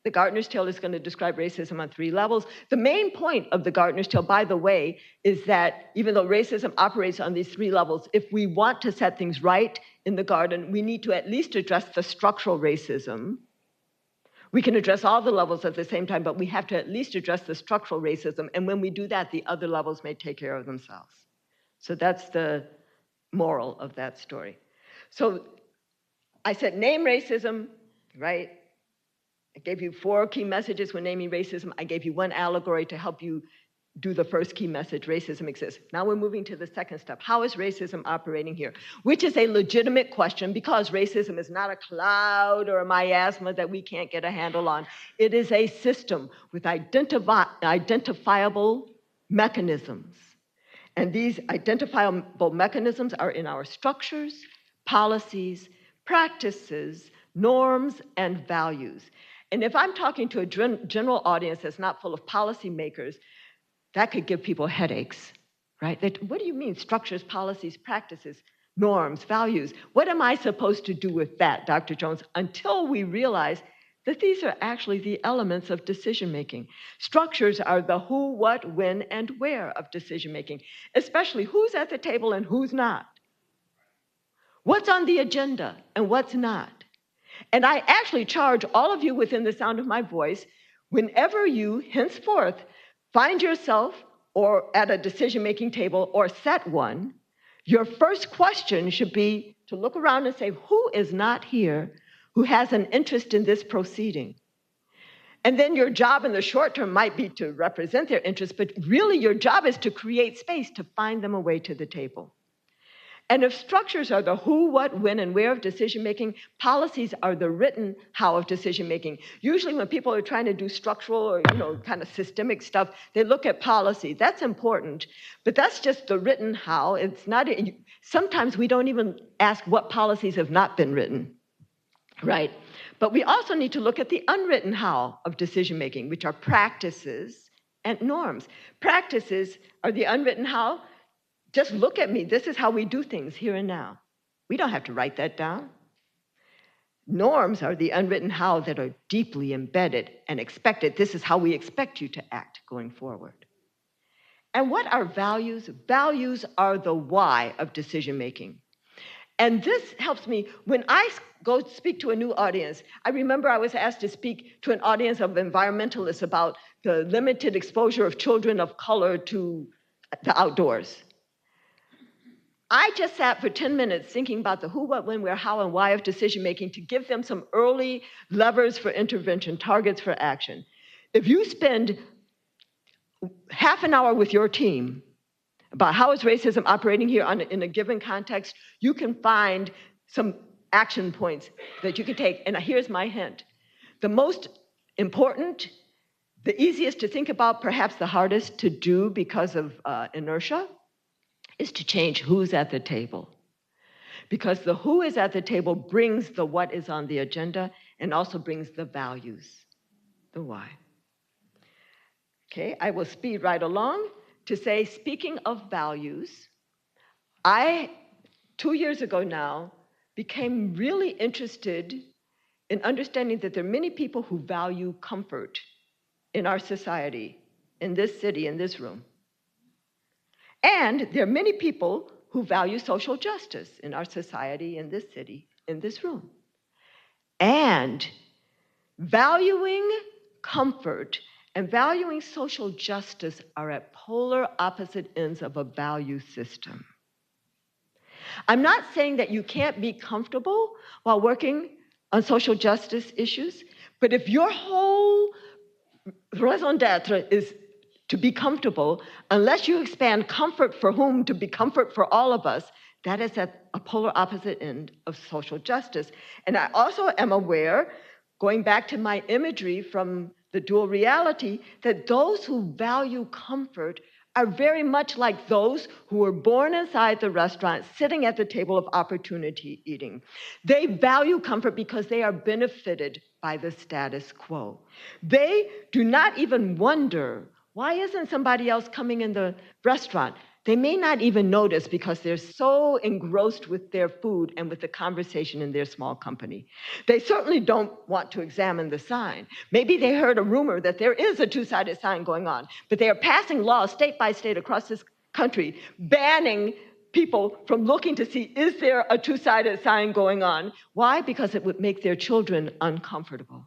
The Gardener's Tale is going to describe racism on 3 levels. The main point of The Gardener's Tale, by the way, is that even though racism operates on these 3 levels, if we want to set things right in the garden, we need to at least address the structural racism. We can address all the levels at the same time, but we have to at least address the structural racism. And when we do that, the other levels may take care of themselves. So that's the moral of that story. So I said name racism, right? I gave you 4 key messages when naming racism. I gave you 1 allegory to help you do the first key message, racism exists. Now we're moving to the second step. How is racism operating here? Which is a legitimate question because racism is not a cloud or a miasma that we can't get a handle on. It is a system with identifiable mechanisms. And these identifiable mechanisms are in our structures, policies, practices, norms, and values. And if I'm talking to a general audience that's not full of policymakers, that could give people headaches, right? What do you mean, structures, policies, practices, norms, values? What am I supposed to do with that, Dr. Jones? Until we realize that these are actually the elements of decision-making. Structures are the who, what, when, and where of decision-making, especially who's at the table and who's not. What's on the agenda and what's not. And I actually charge all of you within the sound of my voice, whenever you henceforth find yourself or at a decision-making table or set one, your first question should be to look around and say, who is not here who has an interest in this proceeding? And then your job in the short term might be to represent their interest, but really your job is to create space to find them a way to the table. And if structures are the who, what, when, and where of decision-making, policies are the written how of decision-making. Usually when people are trying to do structural or kind of systemic stuff, they look at policy. That's important, but that's just the written how. It's not. Sometimes we don't even ask what policies have not been written, right? But we also need to look at the unwritten how of decision-making, which are practices and norms. Practices are the unwritten how. Just look at me. This is how we do things here and now. We don't have to write that down. Norms are the unwritten how that are deeply embedded and expected. This is how we expect you to act going forward. And what are values? Values are the why of decision-making. And this helps me when I go speak to a new audience. I remember I was asked to speak to an audience of environmentalists about the limited exposure of children of color to the outdoors. I just sat for 10 minutes thinking about the who, what, when, where, how, and why of decision making to give them some early levers for intervention, targets for action. If you spend half an hour with your team about how is racism operating here in a given context, you can find some action points that you can take. And here's my hint. The most important, the easiest to think about, perhaps the hardest to do because of inertia, is to change who's at the table. Because the who is at the table brings the what is on the agenda and also brings the values, the why. Okay, I will speed right along to say, speaking of values, I, 2 years ago now, became really interested in understanding that there are many people who value comfort in our society, in this city, in this room. And there are many people who value social justice in our society, in this city, in this room. And valuing comfort and valuing social justice are at polar opposite ends of a value system. I'm not saying that you can't be comfortable while working on social justice issues, but if your whole raison d'etre is to be comfortable, unless you expand comfort for whom to be comfort for all of us, that is at a polar opposite end of social justice. And I also am aware, going back to my imagery from the dual reality, that those who value comfort are very much like those who were born inside the restaurant, sitting at the table of opportunity eating. They value comfort because they are benefited by the status quo. They do not even wonder, why isn't somebody else coming in the restaurant? They may not even notice because they're so engrossed with their food and with the conversation in their small company. They certainly don't want to examine the sign. Maybe they heard a rumor that there is a two-sided sign going on, but they are passing laws state by state across this country banning people from looking to see, is there a two-sided sign going on? Why? Because it would make their children uncomfortable.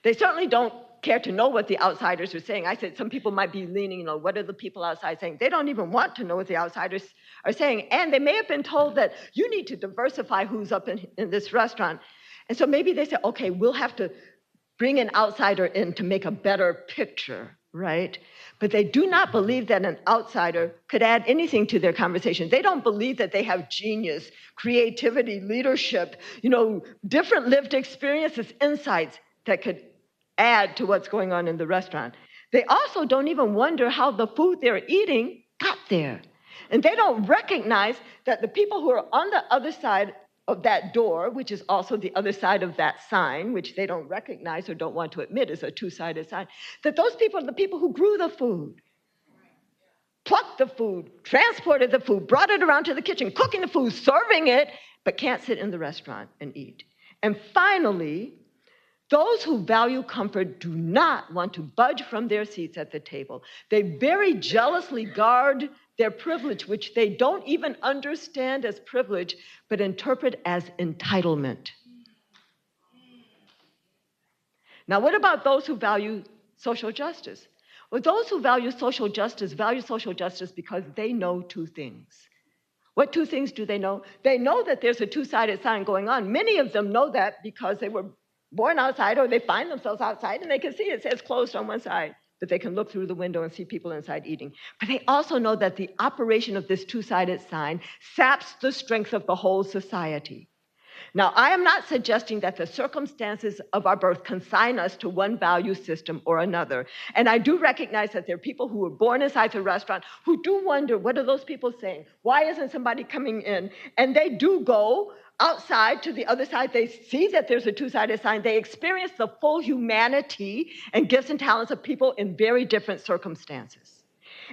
They certainly don't care to know what the outsiders are saying. I said some people might be leaning, what are the people outside saying? They don't even want to know what the outsiders are saying. And they may have been told that you need to diversify who's up in this restaurant. And so maybe they say, okay, we'll have to bring an outsider in to make a better picture, right? But they do not believe that an outsider could add anything to their conversation. They don't believe that they have genius, creativity, leadership, different lived experiences, insights that could add to what's going on in the restaurant. They also don't even wonder how the food they're eating got there. And they don't recognize that the people who are on the other side of that door, which is also the other side of that sign, which they don't recognize or don't want to admit is a two-sided sign, that those people are the people who grew the food, plucked the food, transported the food, brought it around to the kitchen, cooking the food, serving it, but can't sit in the restaurant and eat. And finally, those who value comfort do not want to budge from their seats at the table. They very jealously guard their privilege, which they don't even understand as privilege, but interpret as entitlement. Now, what about those who value social justice? Well, those who value social justice because they know two things. What two things do they know? They know that there's a two-sided sign going on. Many of them know that because they were born outside or they find themselves outside and they can see it says closed on one side, but they can look through the window and see people inside eating. But they also know that the operation of this two-sided sign saps the strength of the whole society. Now, I am not suggesting that the circumstances of our birth consign us to one value system or another. And I do recognize that there are people who were born inside the restaurant who do wonder, what are those people saying? Why isn't somebody coming in? And they do go outside to the other side. They see that there's a two-sided sign. They experience the full humanity and gifts and talents of people in very different circumstances.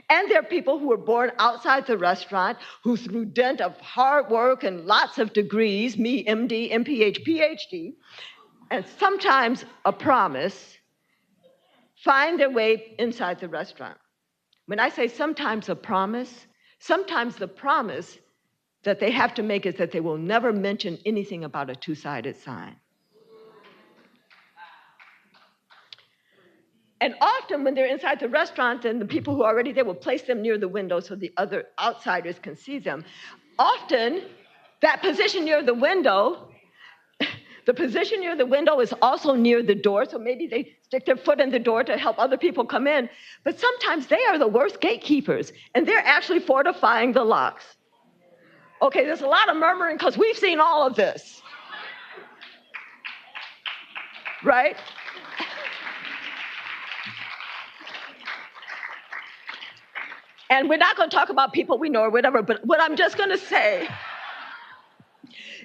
And there are people who were born outside the restaurant who, through dint of hard work and lots of degrees, me, MD, MPH, PhD, and sometimes a promise, find their way inside the restaurant. When I say sometimes a promise, Sometimes the promise that they have to make is that they will never mention anything about a two-sided sign. And often when they're inside the restaurant and the people who are already there will place them near the window so the other outsiders can see them. Often that position near the window, the position near the window is also near the door, so maybe they stick their foot in the door to help other people come in. But sometimes they are the worst gatekeepers, and they're actually fortifying the locks. Okay, there's a lot of murmuring because we've seen all of this. Right? And we're not going to talk about people we know or whatever, but what I'm just going to say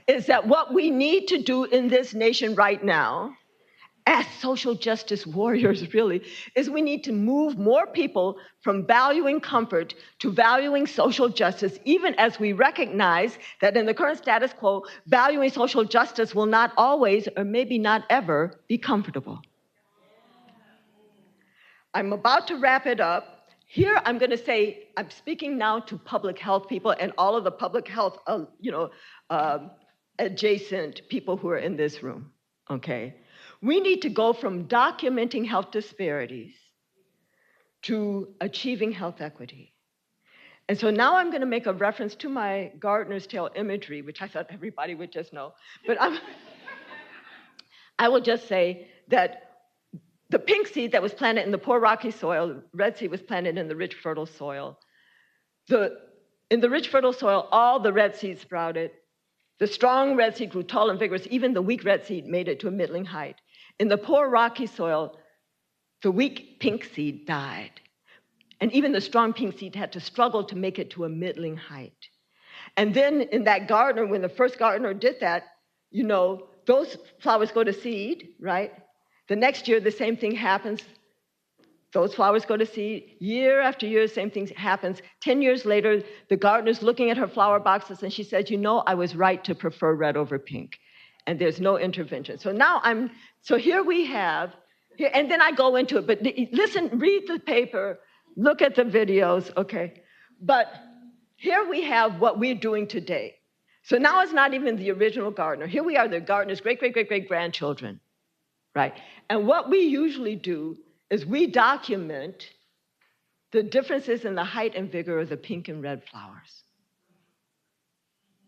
is that what we need to do in this nation right now, as social justice warriors really, is we need to move more people from valuing comfort to valuing social justice, even as we recognize that in the current status quo, valuing social justice will not always, or maybe not ever, be comfortable. I'm about to wrap it up. Here, I'm going to say, I'm speaking now to public health people and all of the public health, adjacent people who are in this room, okay? We need to go from documenting health disparities to achieving health equity. And so now I'm going to make a reference to my Gardner's Tale imagery, which I thought everybody would just know. But I will just say that the pink seed that was planted in the poor rocky soil, the red seed was planted in the rich fertile soil. In the rich fertile soil, all the red seed sprouted. The strong red seed grew tall and vigorous. Even the weak red seed made it to a middling height. In the poor rocky soil, the weak pink seed died. And even the strong pink seed had to struggle to make it to a middling height. And then in that gardener, when the first gardener did that, those flowers go to seed, right? The next year, the same thing happens. Those flowers go to seed. Year after year, the same thing happens. 10 years later, the gardener's looking at her flower boxes, and she says, I was right to prefer red over pink. And there's no intervention. So here we have, and then I go into it, but listen, read the paper, look at the videos, okay? But here we have what we're doing today. So now it's not even the original gardener. Here we are, the gardener's great-great-great-great-grandchildren. Right? And what we usually do is we document the differences in the height and vigor of the pink and red flowers.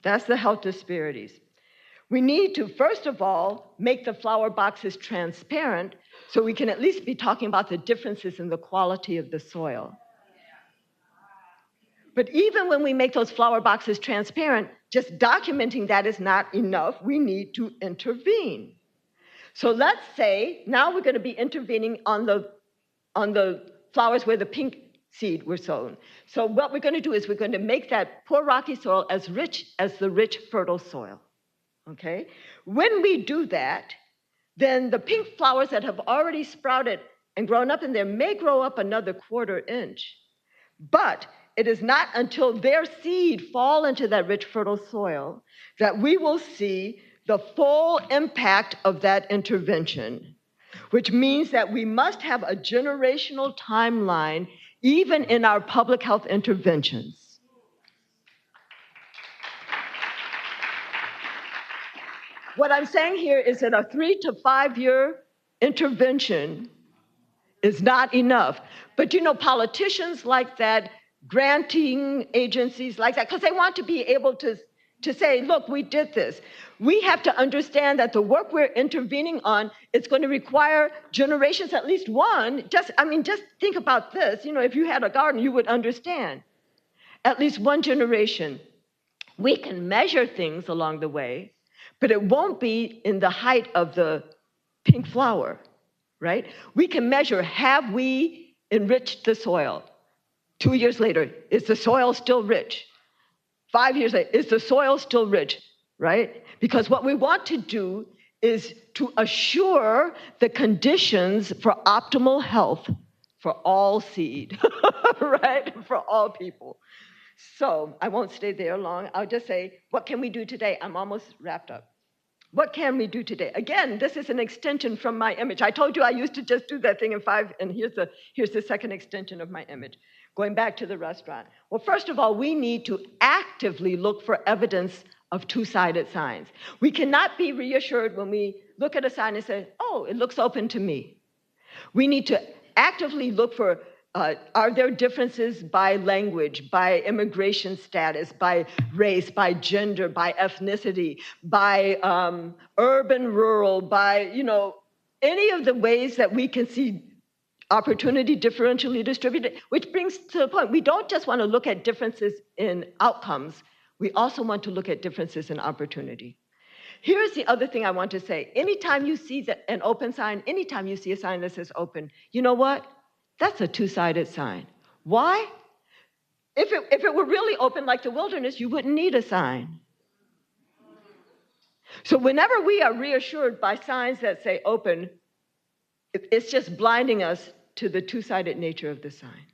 That's the health disparities. We need to, first of all, make the flower boxes transparent so we can at least be talking about the differences in the quality of the soil. But even when we make those flower boxes transparent, just documenting that is not enough. We need to intervene. So let's say now we're going to be intervening on the flowers where the pink seed were sown. So what we're going to do is we're going to make that poor rocky soil as rich as the rich fertile soil, okay? When we do that, then the pink flowers that have already sprouted and grown up in there may grow up another 1/4 inch. But it is not until their seed fall into that rich fertile soil that we will see the full impact of that intervention, which means that we must have a generational timeline even in our public health interventions. What I'm saying here is that a 3 to 5 year intervention is not enough. But politicians like that, granting agencies like that, because they want to be able to say, look, we did this. We have to understand that the work we're intervening on is going to require generations, at least one. Just think about this. If you had a garden, you would understand. At least one generation. We can measure things along the way, but it won't be in the height of the pink flower, right? We can measure, have we enriched the soil? 2 years later, is the soil still rich? 5 years later, is the soil still rich, right? Because what we want to do is to assure the conditions for optimal health for all seed, right? For all people. So I won't stay there long. I'll just say, what can we do today? I'm almost wrapped up. What can we do today? Again, this is an extension from my image. I told you I used to just do that thing in 5, and here's the second extension of my image. Going back to the restaurant. Well, first of all, we need to actively look for evidence of two-sided signs. We cannot be reassured when we look at a sign and say, oh, it looks open to me. We need to actively look for, are there differences by language, by immigration status, by race, by gender, by ethnicity, by urban, rural, by, any of the ways that we can see opportunity differentially distributed, which brings to the point, we don't just want to look at differences in outcomes, we also want to look at differences in opportunity. Here's the other thing I want to say. Anytime you see an open sign, anytime you see a sign that says open, you know what? That's a two-sided sign. Why? If it were really open like the wilderness, you wouldn't need a sign. So whenever we are reassured by signs that say open, it's just blinding us to the two-sided nature of the sign.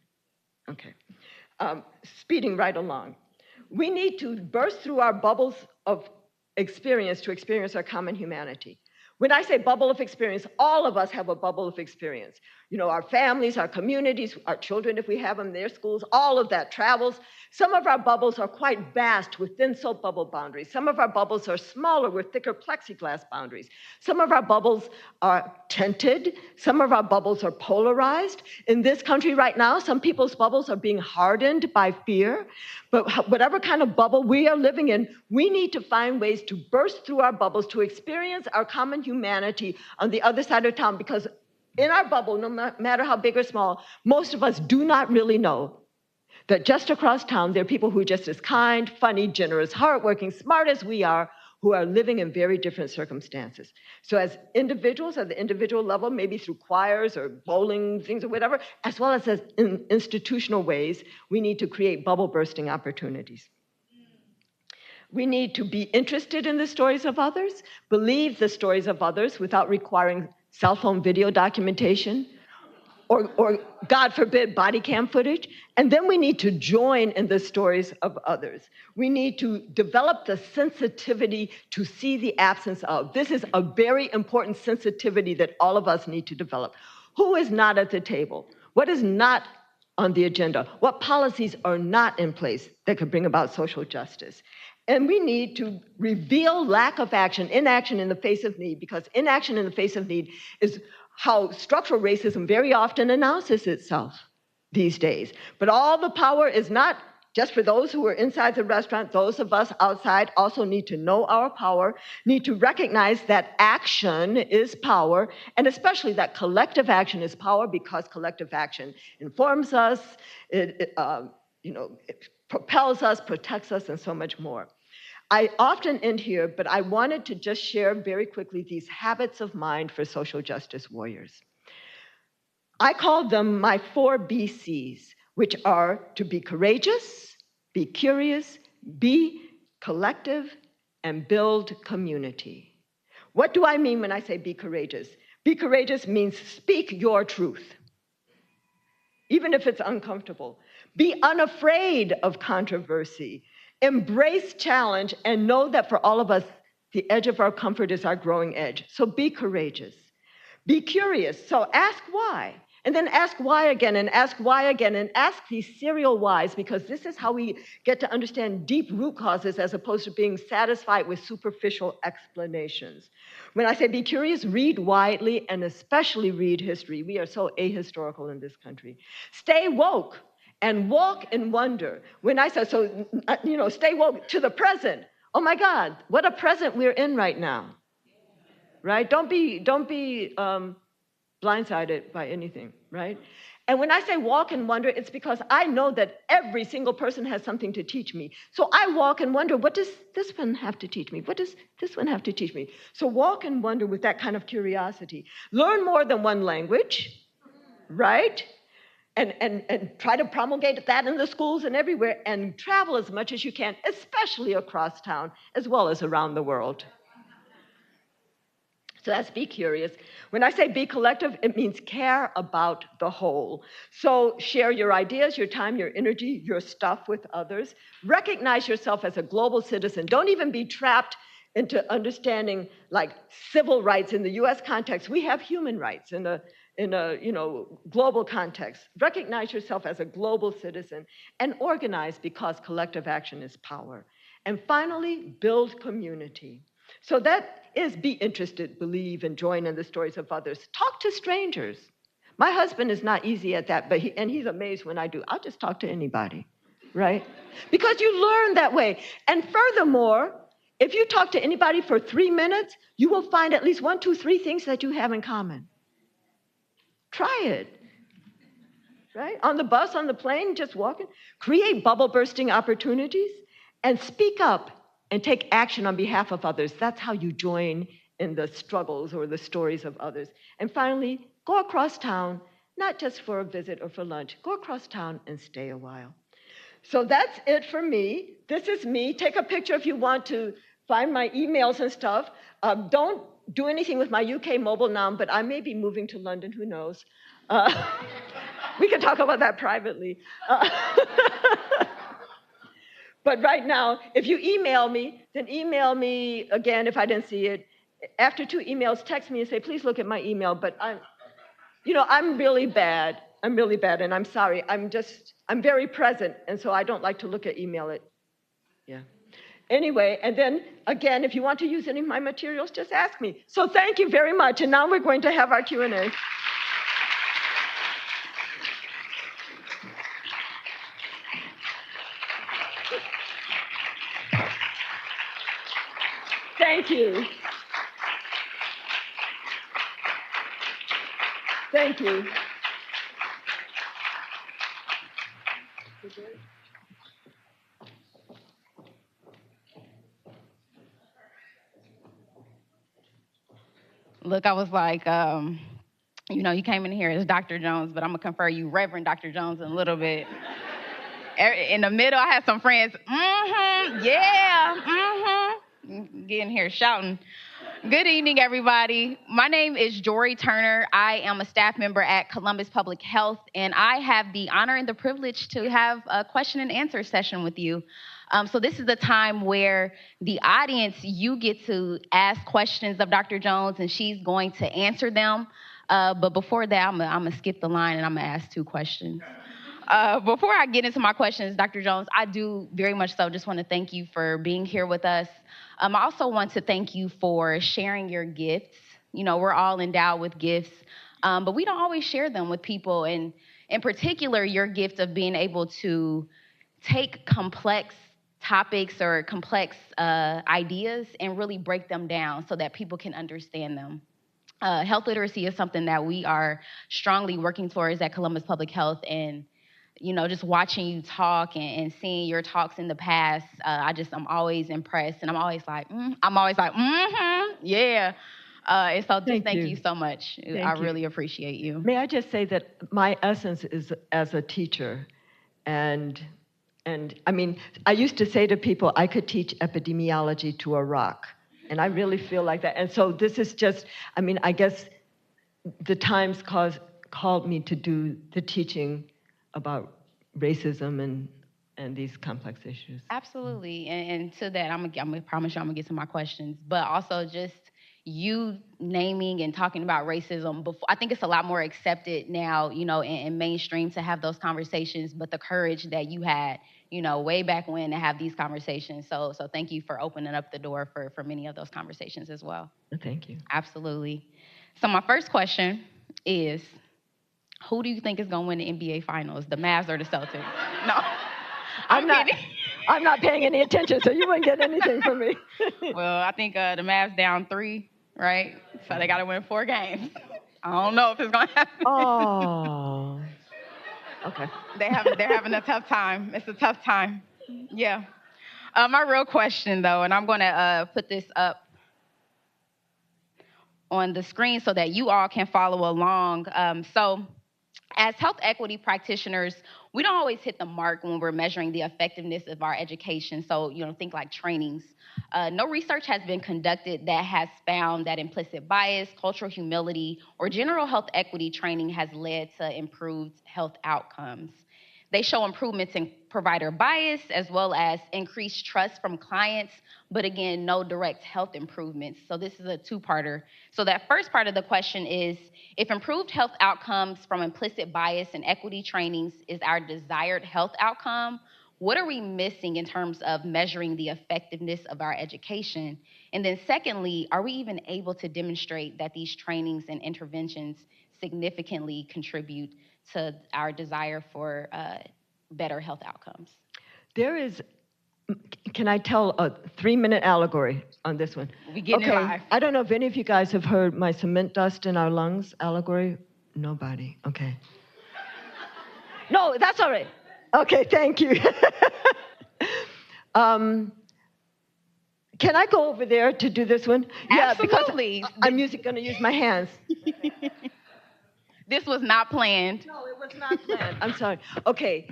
Okay, speeding right along. We need to burst through our bubbles of experience to experience our common humanity. When I say bubble of experience, all of us have a bubble of experience. Our families, our communities, our children, if we have them, their schools, all of that, travels. Some of our bubbles are quite vast with thin soap bubble boundaries. Some of our bubbles are smaller with thicker plexiglass boundaries. Some of our bubbles are tinted. Some of our bubbles are polarized. In this country right now, some people's bubbles are being hardened by fear. But whatever kind of bubble we are living in, we need to find ways to burst through our bubbles to experience our common humanity on the other side of town, because in our bubble, no matter how big or small, most of us do not really know that just across town, there are people who are just as kind, funny, generous, hardworking, smart as we are, who are living in very different circumstances. So as individuals, at the individual level, maybe through choirs or bowling things or whatever, as well as in institutional ways, we need to create bubble bursting opportunities. We need to be interested in the stories of others, believe the stories of others without requiring cell phone video documentation, or God forbid, body cam footage. And then we need to join in the stories of others. We need to develop the sensitivity to see the absence of. This is a very important sensitivity that all of us need to develop. Who is not at the table? What is not on the agenda? What policies are not in place that could bring about social justice? And we need to reveal lack of action, inaction in the face of need, because inaction in the face of need is how structural racism very often announces itself these days. But all the power is not just for those who are inside the restaurant. Those of us outside also need to know our power, need to recognize that action is power, and especially that collective action is power, because collective action informs us, it propels us, protects us, and so much more. I often end here, but I wanted to just share very quickly these habits of mind for social justice warriors. I call them my 4 BCs, which are to be courageous, be curious, be collective, and build community. What do I mean when I say be courageous? Be courageous means speak your truth, even if it's uncomfortable. Be unafraid of controversy. Embrace challenge, and know that for all of us, the edge of our comfort is our growing edge. So be courageous. Be curious. So ask why. And then ask why again, and ask why again, and ask these serial whys, because this is how we get to understand deep root causes as opposed to being satisfied with superficial explanations. When I say be curious, read widely, and especially read history. We are so ahistorical in this country. Stay woke. And walk in wonder. When I say, stay woke to the present. Oh my God, what a present we're in right now, right? Don't be blindsided by anything, right? And when I say walk and wonder, it's because I know that every single person has something to teach me. So I walk and wonder, what does this one have to teach me? What does this one have to teach me? So walk and wonder with that kind of curiosity. Learn more than one language, right? And try to promulgate that in the schools and everywhere, and travel as much as you can, especially across town, as well as around the world. So that's be curious. When I say be collective, it means care about the whole. So share your ideas, your time, your energy, your stuff with others. Recognize yourself as a global citizen. Don't even be trapped into understanding like civil rights in the US context. We have human rights. In the in a global context. Recognize yourself as a global citizen and organize because collective action is power. And finally, build community. So that is be interested, believe, and join in the stories of others. Talk to strangers. My husband is not easy at that, but he's amazed when I do. I'll just talk to anybody, right? Because you learn that way. And furthermore, if you talk to anybody for 3 minutes, you will find at least 1, 2, 3 things that you have in common. Try it, right? On the bus, on the plane, just walking. Create bubble bursting opportunities and speak up and take action on behalf of others. That's how you join in the struggles or the stories of others. And finally, go across town, not just for a visit or for lunch. Go across town and stay a while. So that's it for me. This is me. Take a picture if you want to find my emails and stuff. Don't do anything with my UK mobile now, but I may be moving to London, who knows? We can talk about that privately. But right now, if you email me, then email me again if I didn't see it. After 2 emails, text me and say, please look at my email. But I'm really bad. I'm really bad, and I'm sorry. I'm very present, and so I don't like to look at email. Yeah. Anyway, and then again, if you want to use any of my materials, just ask me. So thank you very much, and now we're going to have our Q&A. Thank you. Thank you. Look, I was like, you came in here as Dr. Jones, but I'm going to confer you Reverend Dr. Jones in a little bit. In the middle, I had some friends, getting here shouting. Good evening, everybody. My name is Jory Turner. I am a staff member at Columbus Public Health, and I have the honor and the privilege to have a question and answer session with you. So this is the time where the audience, you get to ask questions of Dr. Jones, and she's going to answer them. But before that, I'm going to skip the line, and I'm going to ask 2 questions. Before I get into my questions, Dr. Jones, I do very much so just want to thank you for being here with us. I also want to thank you for sharing your gifts. We're all endowed with gifts, but we don't always share them with people. And in particular, your gift of being able to take complex topics or complex ideas and really break them down so that people can understand them. Health literacy is something that we are strongly working towards at Columbus Public Health, and just watching you talk and seeing your talks in the past, I'm always impressed, and I'm always like, yeah. And so just thank you so much. I really appreciate you. May I just say that my essence is as a teacher, and I mean, I used to say to people, I could teach epidemiology to a rock, and I really feel like that. And so this is just, I guess the times called me to do the teaching about racism and these complex issues. Absolutely. And to that, I'm gonna promise you I'm gonna get to my questions, but also just you naming and talking about racism before, I think it's a lot more accepted now, in mainstream to have those conversations, but the courage that you had, way back when to have these conversations. So thank you for opening up the door for many of those conversations as well. Thank you. Absolutely. So my first question is, who do you think is going to win the NBA Finals, the Mavs or the Celtics? No, I'm not paying any attention, so you wouldn't get anything from me. Well, I think the Mavs down 3, right? So they got to win 4 games. I don't know if it's going to happen. Oh, okay. They're having a tough time. It's a tough time. Yeah. My real question, though, and I'm going to put this up on the screen so that you all can follow along. So as health equity practitioners, we don't always hit the mark when we're measuring the effectiveness of our education. So, think like trainings. No research has been conducted that has found that implicit bias, cultural humility, or general health equity training has led to improved health outcomes. They show improvements in provider bias as well as increased trust from clients, but again, no direct health improvements. So this is a two-parter. So that first part of the question is, if improved health outcomes from implicit bias and equity trainings is our desired health outcome, what are we missing in terms of measuring the effectiveness of our education? And then secondly, are we even able to demonstrate that these trainings and interventions significantly contribute to our desire for better health outcomes? There is, can I tell a 3-minute allegory on this one? We getting it live. I don't know if any of you guys have heard my cement dust in our lungs allegory. Nobody. Okay. No, that's all right. Okay, thank you. Can I go over there to do this one? Absolutely. Yeah, because I'm going to use my hands. This was not planned. No, it was not planned. I'm sorry. Okay,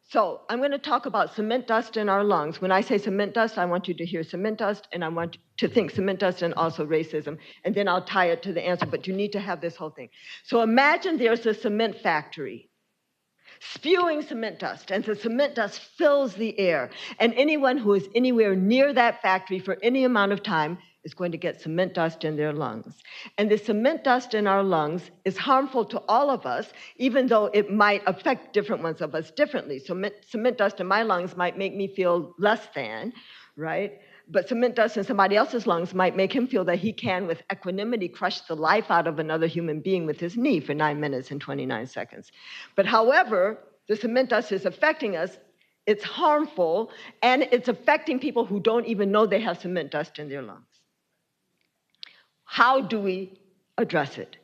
so I'm going to talk about cement dust in our lungs. When I say cement dust, I want you to hear cement dust, and I want to think cement dust and also racism, and then I'll tie it to the answer, but you need to have this whole thing. So imagine there's a cement factory spewing cement dust, and the cement dust fills the air, and anyone who is anywhere near that factory for any amount of time is going to get cement dust in their lungs. And the cement dust in our lungs is harmful to all of us, even though it might affect different ones of us differently. So cement dust in my lungs might make me feel less than, right? But cement dust in somebody else's lungs might make him feel that he can, with equanimity, crush the life out of another human being with his knee for 9 minutes and 29 seconds. But however, the cement dust is affecting us. It's harmful, and it's affecting people who don't even know they have cement dust in their lungs. How do we address it?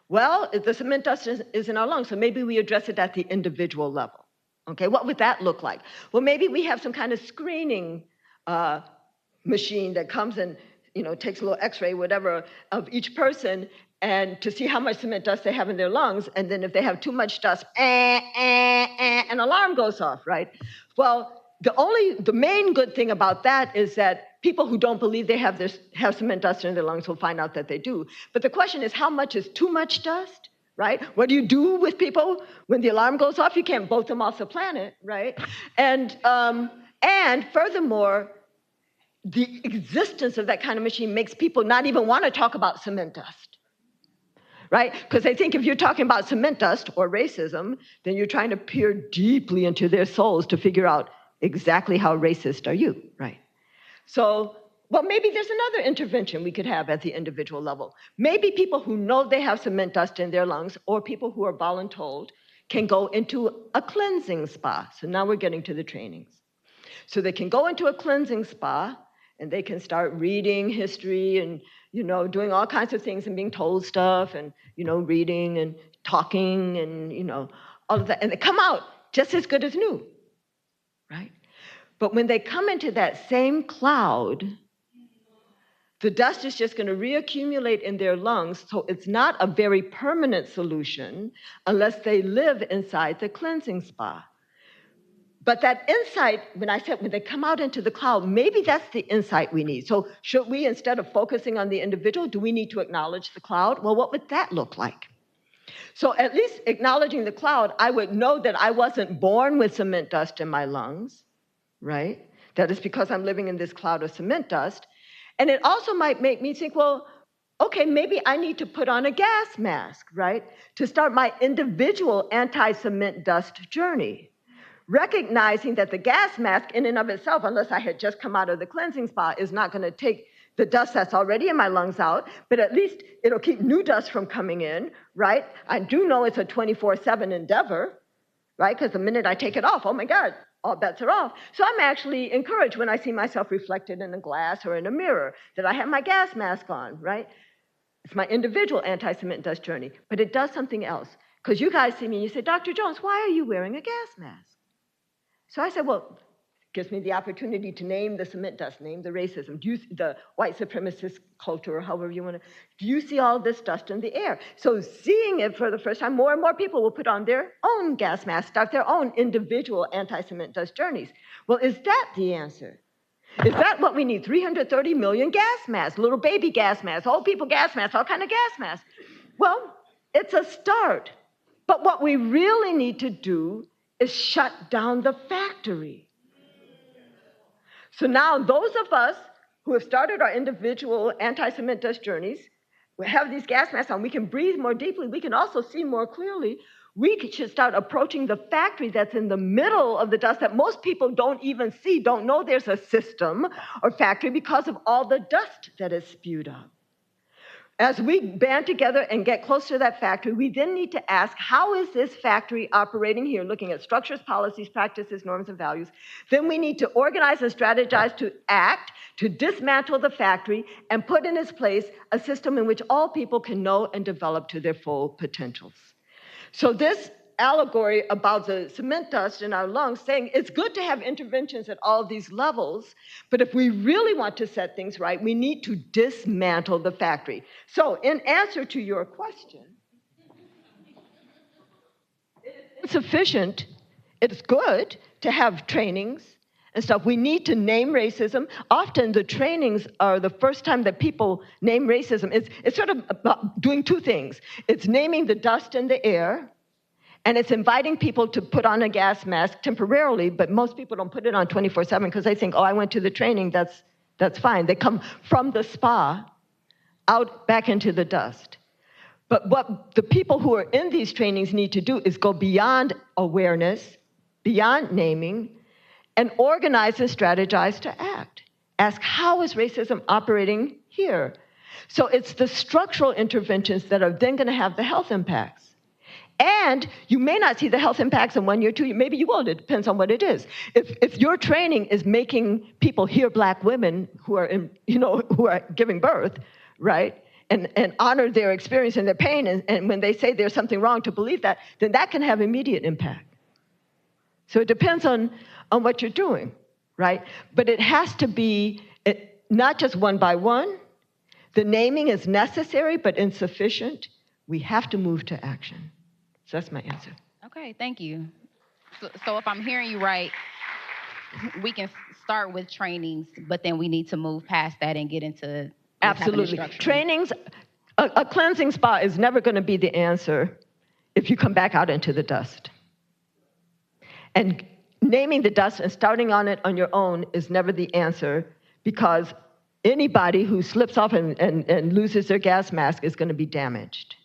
Well, the cement dust is in our lungs, so maybe we address it at the individual level. Okay, what would that look like? Well, maybe we have some kind of screening machine that comes and takes a little x-ray, whatever, of each person, and to see how much cement dust they have in their lungs, and then if they have too much dust, an alarm goes off, right? Well, the main good thing about that is that people who don't believe they have cement dust in their lungs will find out that they do. But the question is, how much is too much dust, right? What do you do with people when the alarm goes off? You can't bolt them off the planet, right? And furthermore, the existence of that kind of machine makes people not even want to talk about cement dust, right? Because they think if you're talking about cement dust or racism, then you're trying to peer deeply into their souls to figure out exactly how racist are you, right? So, well, maybe there's another intervention we could have at the individual level. Maybe people who know they have cement dust in their lungs, or people who are voluntold, can go into a cleansing spa. So now we're getting to the trainings. So they can go into a cleansing spa, and they can start reading history and, doing all kinds of things and being told stuff and, reading and talking and, all of that. And they come out just as good as new, right? But when they come into that same cloud, the dust is just going to reaccumulate in their lungs, so it's not a very permanent solution unless they live inside the cleansing spa. But that insight, when they come out into the cloud, maybe that's the insight we need. So should we, instead of focusing on the individual, do we need to acknowledge the cloud? Well, what would that look like? So at least acknowledging the cloud, I would know that I wasn't born with cement dust in my lungs, right? That is because I'm living in this cloud of cement dust. And it also might make me think, well, okay, maybe I need to put on a gas mask, right? To start my individual anti-cement dust journey. Recognizing that the gas mask in and of itself, unless I had just come out of the cleansing spa, is not going to take the dust that's already in my lungs out, but at least it'll keep new dust from coming in, right? I do know it's a 24/7 endeavor, right? Because the minute I take it off, oh my God, all bets are off. So I'm actually encouraged when I see myself reflected in a glass or in a mirror that I have my gas mask on, right? It's my individual anti-cement dust journey, but it does something else. Because you guys see me and you say, Dr. Jones, why are you wearing a gas mask? So I said, well, it gives me the opportunity to name the cement dust, name the racism, the white supremacist culture, or however you want to. Do you see all this dust in the air? So seeing it for the first time, more and more people will put on their own gas masks, start their own individual anti-cement dust journeys. Well, is that the answer? Is that what we need? 330 million gas masks, little baby gas masks, old people gas masks, all kind of gas masks. Well, it's a start. But what we really need to do is shut down the factory. So now those of us who have started our individual anti-cement dust journeys, we have these gas masks on, we can breathe more deeply, we can also see more clearly. We should start approaching the factory that's in the middle of the dust that most people don't even see, don't know there's a system or factory because of all the dust that is spewed up. As we band together and get closer to that factory, we then need to ask, how is this factory operating here, looking at structures, policies, practices, norms, and values? Then we need to organize and strategize to act, to dismantle the factory, and put in its place a system in which all people can know and develop to their full potentials. So this allegory about the cement dust in our lungs saying it's good to have interventions at all these levels, but if we really want to set things right, we need to dismantle the factory. So in answer to your question, it's sufficient, it's good to have trainings and stuff. We need to name racism. Often the trainings are the first time that people name racism. It's sort of about doing two things. It's naming the dust in the air, and it's inviting people to put on a gas mask temporarily, but most people don't put it on 24/7 because they think, oh, I went to the training, that's fine. They come from the spa out back into the dust. But what the people who are in these trainings need to do is go beyond awareness, beyond naming, and organize and strategize to act. Ask, how is racism operating here? So it's the structural interventions that are then going to have the health impacts. And you may not see the health impacts in 1 year, 2 years, maybe you will, it depends on what it is. If your training is making people hear Black women who are, who are giving birth, right, and honor their experience and their pain, and when they say there's something wrong, to believe that, then that can have immediate impact. So it depends on what you're doing, right? But it has to be not just one by one. The naming is necessary but insufficient. We have to move to action. So that's my answer. Okay, thank you. So if I'm hearing you right, we can start with trainings, but then we need to move past that and get into absolutely trainings. A cleansing spa is never going to be the answer if you come back out into the dust. And naming the dust and starting on it on your own is never the answer, because anybody who slips off and loses their gas mask is going to be damaged,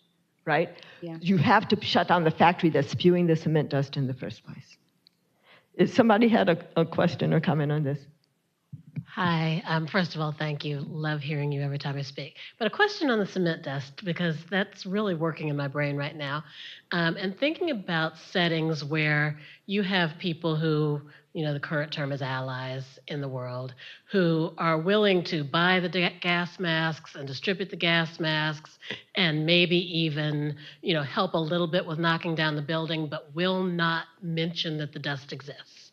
right? Yeah. You have to shut down the factory that's spewing the cement dust in the first place. If somebody had a question or comment on this? Hi. First of all, thank you. Love hearing you every time I speak. But a question on the cement dust, because that's really working in my brain right now. And thinking about settings where you have people who, the current term is allies in the world, who are willing to buy the gas masks and distribute the gas masks and maybe even, help a little bit with knocking down the building, but will not mention that the dust exists.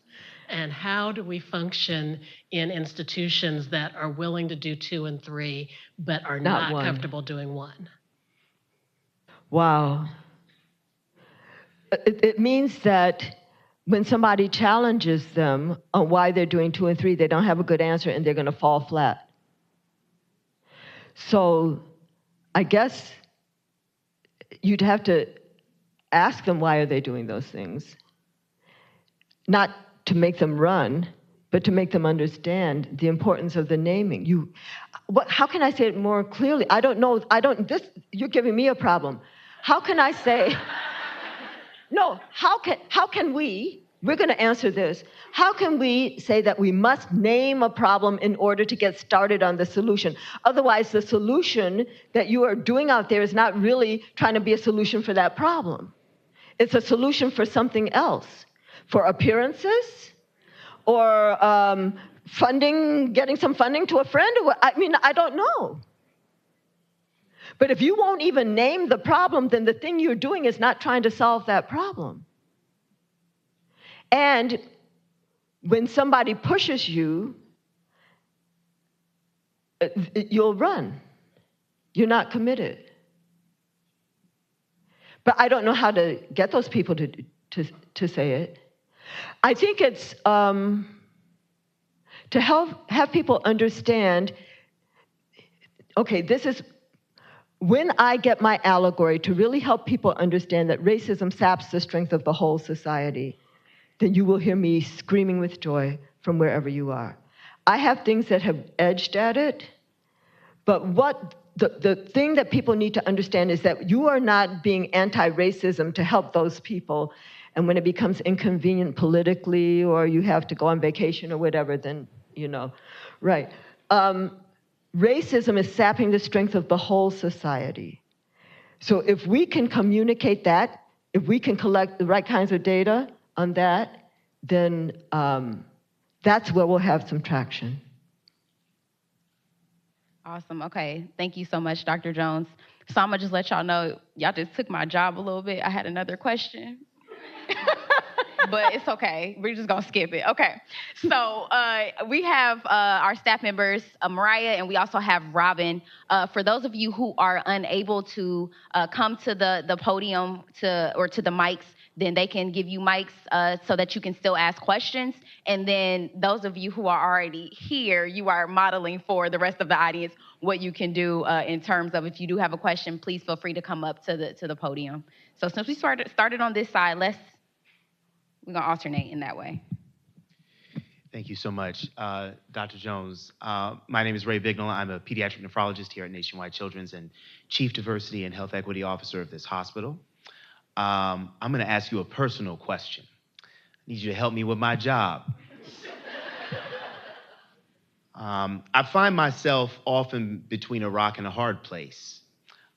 And how do we function in institutions that are willing to do 2 and 3, but are not comfortable doing 1? Wow. It means that when somebody challenges them on why they're doing 2 and 3, they don't have a good answer and they're going to fall flat. So I guess you'd have to ask them, why are they doing those things? Not to make them run, but to make them understand the importance of the naming. How can I say it more clearly? I don't know. You're giving me a problem. How can I say? No. How can we're going to answer this. How can we say that we must name a problem in order to get started on the solution? Otherwise, the solution that you are doing out there is not really trying to be a solution for that problem. It's a solution for something else. For appearances, or getting some funding to a friend, I don't know. But if you won't even name the problem, then the thing you're doing is not trying to solve that problem. And when somebody pushes you, you'll run. You're not committed. But I don't know how to get those people to say it. I think it's to have people understand, okay, this is when I get my allegory to really help people understand that racism saps the strength of the whole society. then you will hear me screaming with joy from wherever you are. I have things that have edged at it, but what the thing that people need to understand is that you are not being anti-racism to help those people. And when it becomes inconvenient politically, or you have to go on vacation or whatever, then, right. Racism is sapping the strength of the whole society. So if we can communicate that, if we can collect the right kinds of data on that, then that's where we'll have some traction. Awesome. Okay. Thank you so much, Dr. Jones. So I'm going to just let y'all know, y'all just took my job a little bit. I had another question. But it's okay. We're just going to skip it. Okay. So we have our staff members, Mariah, and we also have Robin. For those of you who are unable to come to the podium or to the mics, then they can give you mics so that you can still ask questions. And then those of you who are already here, you are modeling for the rest of the audience what you can do in terms of if you do have a question, please feel free to come up to the podium. So since we started on this side, we're gonna alternate in that way. Thank you so much, Dr. Jones. My name is Ray Bignell. I'm a pediatric nephrologist here at Nationwide Children's and Chief Diversity and Health Equity Officer of this hospital. I'm going to ask you a personal question. I need you to help me with my job. I find myself often between a rock and a hard place.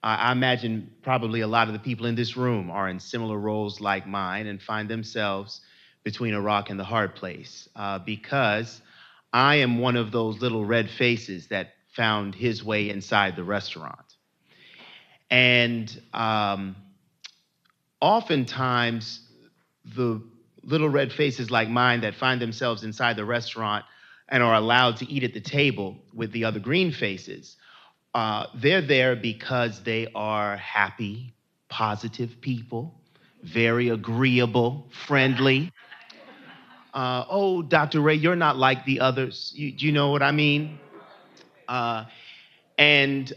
I imagine probably a lot of the people in this room are in similar roles like mine and find themselves between a rock and the hard place because I am one of those little red faces that found his way inside the restaurant. And oftentimes, the little red faces like mine that find themselves inside the restaurant and are allowed to eat at the table with the other green faces, they're there because they are happy, positive people, very agreeable, friendly. Oh, Dr. Ray, you're not like the others. Do you know what I mean? And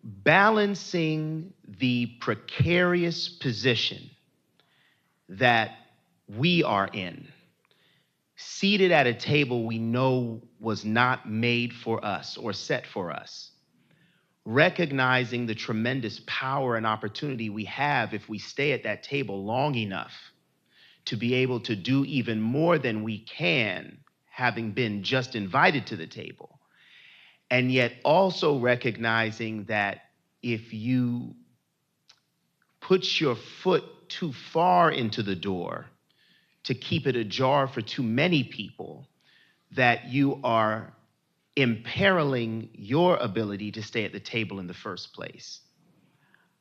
balancing the precarious position that we are in, seated at a table we know was not made for us or set for us, recognizing the tremendous power and opportunity we have if we stay at that table long enough to be able to do even more than we can, having been just invited to the table. And yet also recognizing that if you put your foot too far into the door to keep it ajar for too many people, that you are imperiling your ability to stay at the table in the first place.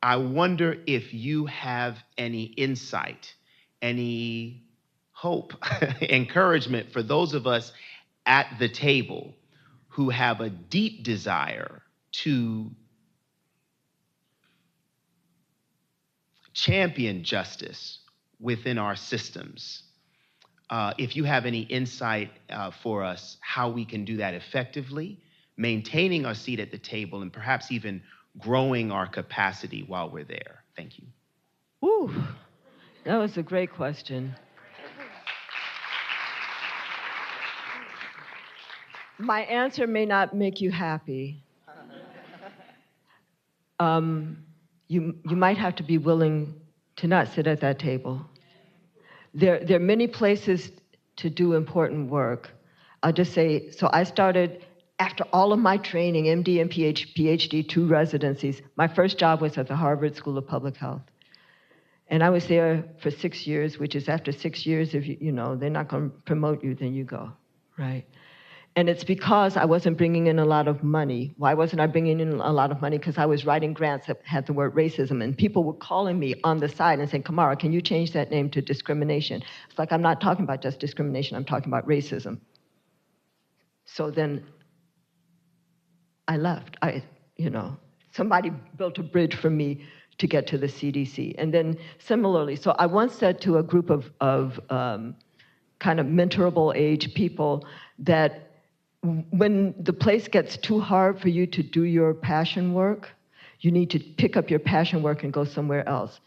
I wonder if you have any insight, any hope, encouragement for those of us at the table who have a deep desire to champion justice within our systems. If you have any insight for us how we can do that effectively, maintaining our seat at the table and perhaps even growing our capacity while we're there. Thank you. Ooh, that was a great question. My answer may not make you happy. You might have to be willing to not sit at that table. There are many places to do important work. I'll just say, so I started, after all of my training, MD and PhD, 2 residencies, my first job was at the Harvard School of Public Health. And I was there for 6 years, which is after 6 years, if you know, they're not going to promote you, then you go, right? And it's because I wasn't bringing in a lot of money. Why wasn't I bringing in a lot of money? Because I was writing grants that had the word racism, and people were calling me on the side and saying, Kamara, can you change that name to discrimination? It's like, I'm not talking about just discrimination, I'm talking about racism. So then I left. Somebody built a bridge for me to get to the CDC. And then similarly, so I once said to a group of kind of mentorable age people that when the place gets too hard for you to do your passion work, you need to pick up your passion work and go somewhere else.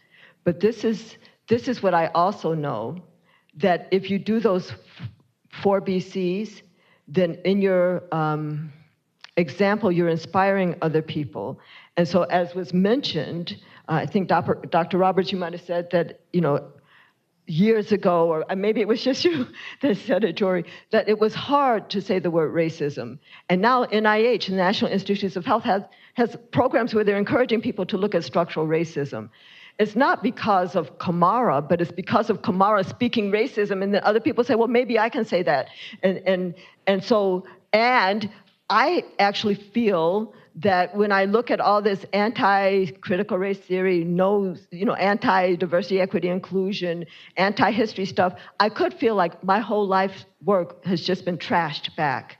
But this is what I also know, that if you do those 4 BCs, then in your example, you're inspiring other people. And so, as was mentioned, I think Dr. Roberts, you might have said that, years ago, or maybe it was just you that said it, Jory, that it was hard to say the word racism. And now NIH, the National Institutes of Health, has programs where they're encouraging people to look at structural racism. It's not because of Kamara, but it's because of Kamara speaking racism, and then other people say, well, maybe I can say that. And I actually feel that when I look at all this anti-critical race theory, anti-diversity, equity, inclusion, anti-history stuff, I could feel like my whole life's work has just been trashed back.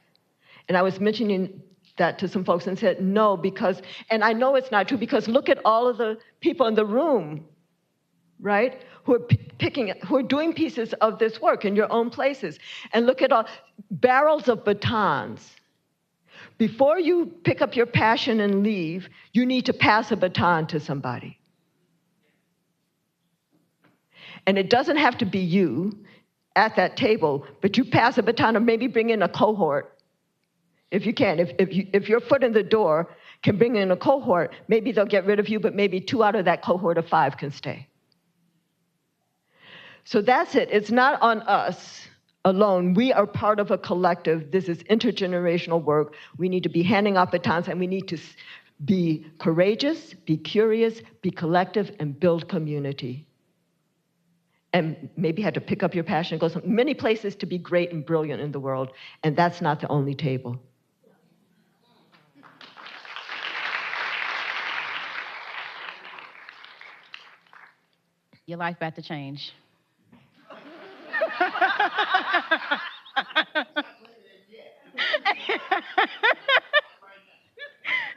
And I was mentioning that to some folks and said, no, and I know it's not true, because look at all of the people in the room, right, who are doing pieces of this work in your own places. And look at all barrels of batons. Before you pick up your passion and leave, you need to pass a baton to somebody. And it doesn't have to be you at that table, but you pass a baton, or maybe bring in a cohort. If you can, if your foot in the door can bring in a cohort, maybe they'll get rid of you, but maybe 2 out of that cohort of 5 can stay. So that's it. It's not on us alone. We are part of a collective. This is intergenerational work. We need to be handing out batons, and we need to be courageous, be curious, be collective, and build community. And maybe have to pick up your passion and go many places to be great and brilliant in the world, and that's not the only table. Your life about to change.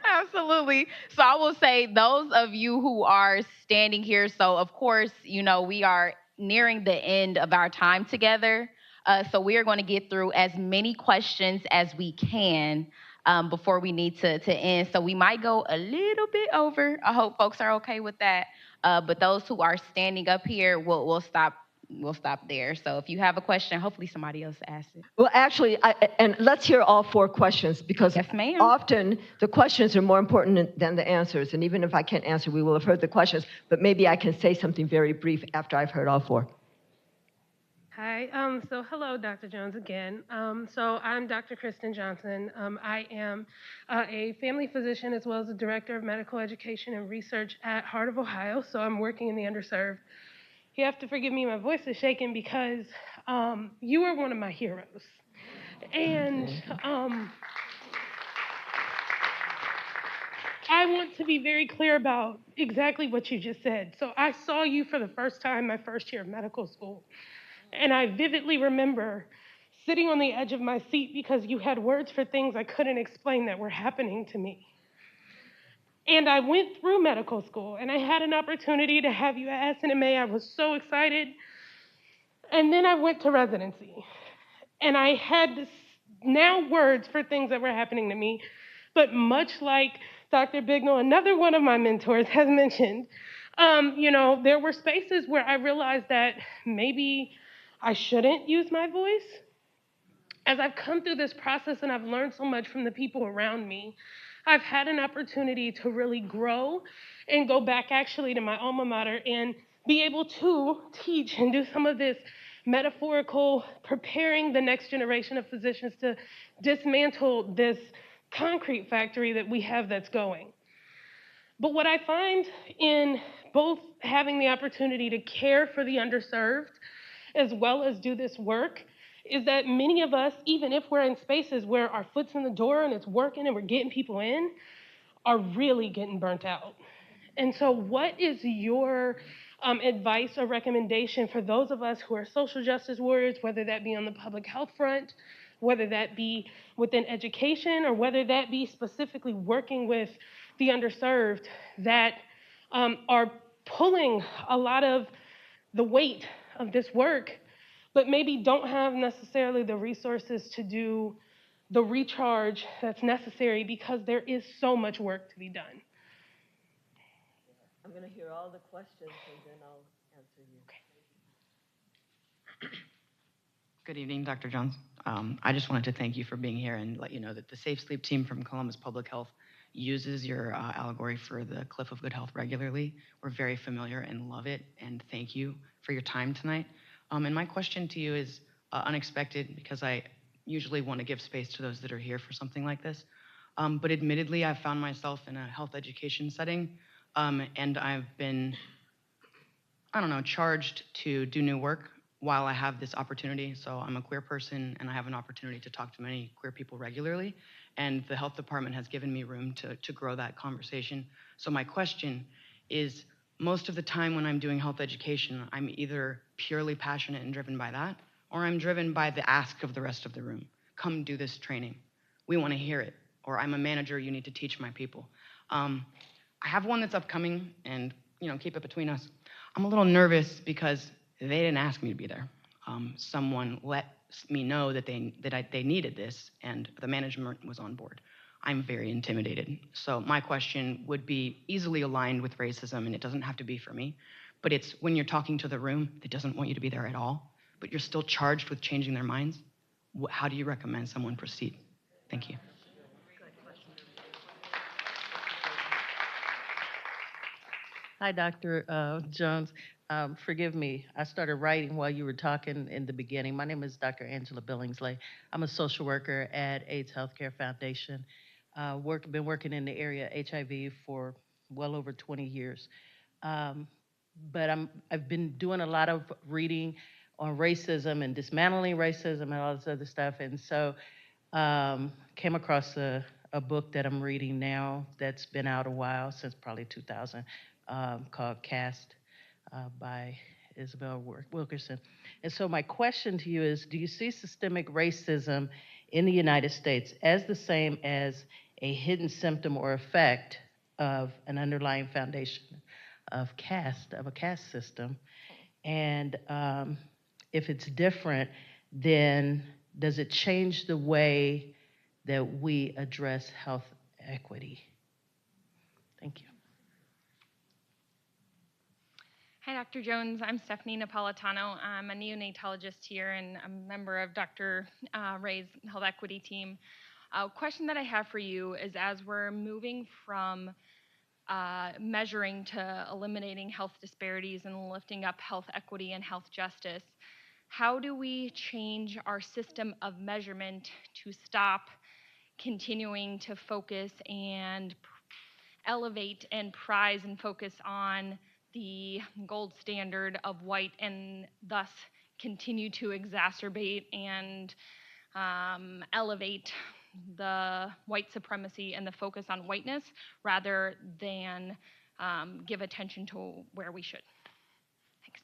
Absolutely. So I will say, those of you who are standing here, so of course, we are nearing the end of our time together. So we are going to get through as many questions as we can before we need to end. So we might go a little bit over. I hope folks are okay with that. But those who are standing up here, we'll stop there. So if you have a question, hopefully somebody else asks it. Well, actually, and let's hear all 4 questions, because Yes, ma'am. often the questions are more important than the answers. And even if I can't answer, we will have heard the questions, but maybe I can say something very brief after I've heard all 4. Hi, so hello, Dr. Jones again. So I'm Dr. Kristen Johnson. I am a family physician as well as the Director of Medical Education and Research at Heart of Ohio, so I'm working in the underserved. You have to forgive me, my voice is shaking because you are one of my heroes. And I want to be very clear about exactly what you just said. So I saw you for the first time my first year of medical school. And I vividly remember sitting on the edge of my seat because you had words for things I couldn't explain that were happening to me. And I went through medical school, and I had an opportunity to have you at SNMA. I was so excited. And then I went to residency, and I had now words for things that were happening to me. But much like Dr. Bignell, another one of my mentors, has mentioned, there were spaces where I realized that maybe I shouldn't use my voice. As I've come through this process and I've learned so much from the people around me, I've had an opportunity to really grow and go back actually to my alma mater and be able to teach and do some of this metaphorical, preparing the next generation of physicians to dismantle this concrete factory that we have that's going. But what I find in both having the opportunity to care for the underserved as well as do this work is that many of us, even if we're in spaces where our foot's in the door and it's working and we're getting people in, are really getting burnt out. And so what is your advice or recommendation for those of us who are social justice warriors, whether that be on the public health front, whether that be within education, or whether that be specifically working with the underserved, that are pulling a lot of the weight of this work, but maybe don't have necessarily the resources to do the recharge that's necessary because there is so much work to be done? I'm going to hear all the questions, and then I'll answer you. Okay. Good evening, Dr. Jones. I just wanted to thank you for being here and let you know that the Safe Sleep team from Columbus Public Health uses your allegory for the Cliff of Good Health regularly. We're very familiar and love it, and thank you for your time tonight. And my question to you is unexpected because I usually want to give space to those that are here for something like this. But admittedly, I found myself in a health education setting, and I've been, I don't know, charged to do new work while I have this opportunity. So I'm a queer person and I have an opportunity to talk to many queer people regularly. And the health department has given me room to grow that conversation. So my question is, most of the time when I'm doing health education, I'm either purely passionate and driven by that, or I'm driven by the ask of the rest of the room. Come do this training. We want to hear it. Or I'm a manager, you need to teach my people. I have one that's upcoming, and keep it between us. I'm a little nervous because they didn't ask me to be there. Someone let me know that they needed this, and the management was on board. I'm very intimidated. So my question would be easily aligned with racism, and it doesn't have to be for me, but it's when you're talking to the room that doesn't want you to be there at all, but you're still charged with changing their minds. How do you recommend someone proceed? Thank you. Hi, Dr. Jones. Forgive me, I started writing while you were talking in the beginning. My name is Dr. Angela Billingsley. I'm a social worker at AIDS Healthcare Foundation. Been working in the area of HIV for well over 20 years. But I've been doing a lot of reading on racism and dismantling racism and all this other stuff. And so came across a book that I'm reading now that's been out a while, since probably 2000. Called Caste by Isabel Wilkerson. And so my question to you is, do you see systemic racism in the United States as the same as a hidden symptom or effect of an underlying foundation of a caste system? And if it's different, then does it change the way that we address health equity? Thank you. Hi, Dr. Jones. I'm Stephanie Napolitano. I'm a neonatologist here and a member of Dr. Ray's Health Equity team. A question that I have for you is, as we're moving from measuring to eliminating health disparities and lifting up health equity and health justice, how do we change our system of measurement to stop continuing to focus and elevate and prize and focus on the gold standard of white, and thus continue to exacerbate and elevate the white supremacy and the focus on whiteness, rather than give attention to where we should? Thanks.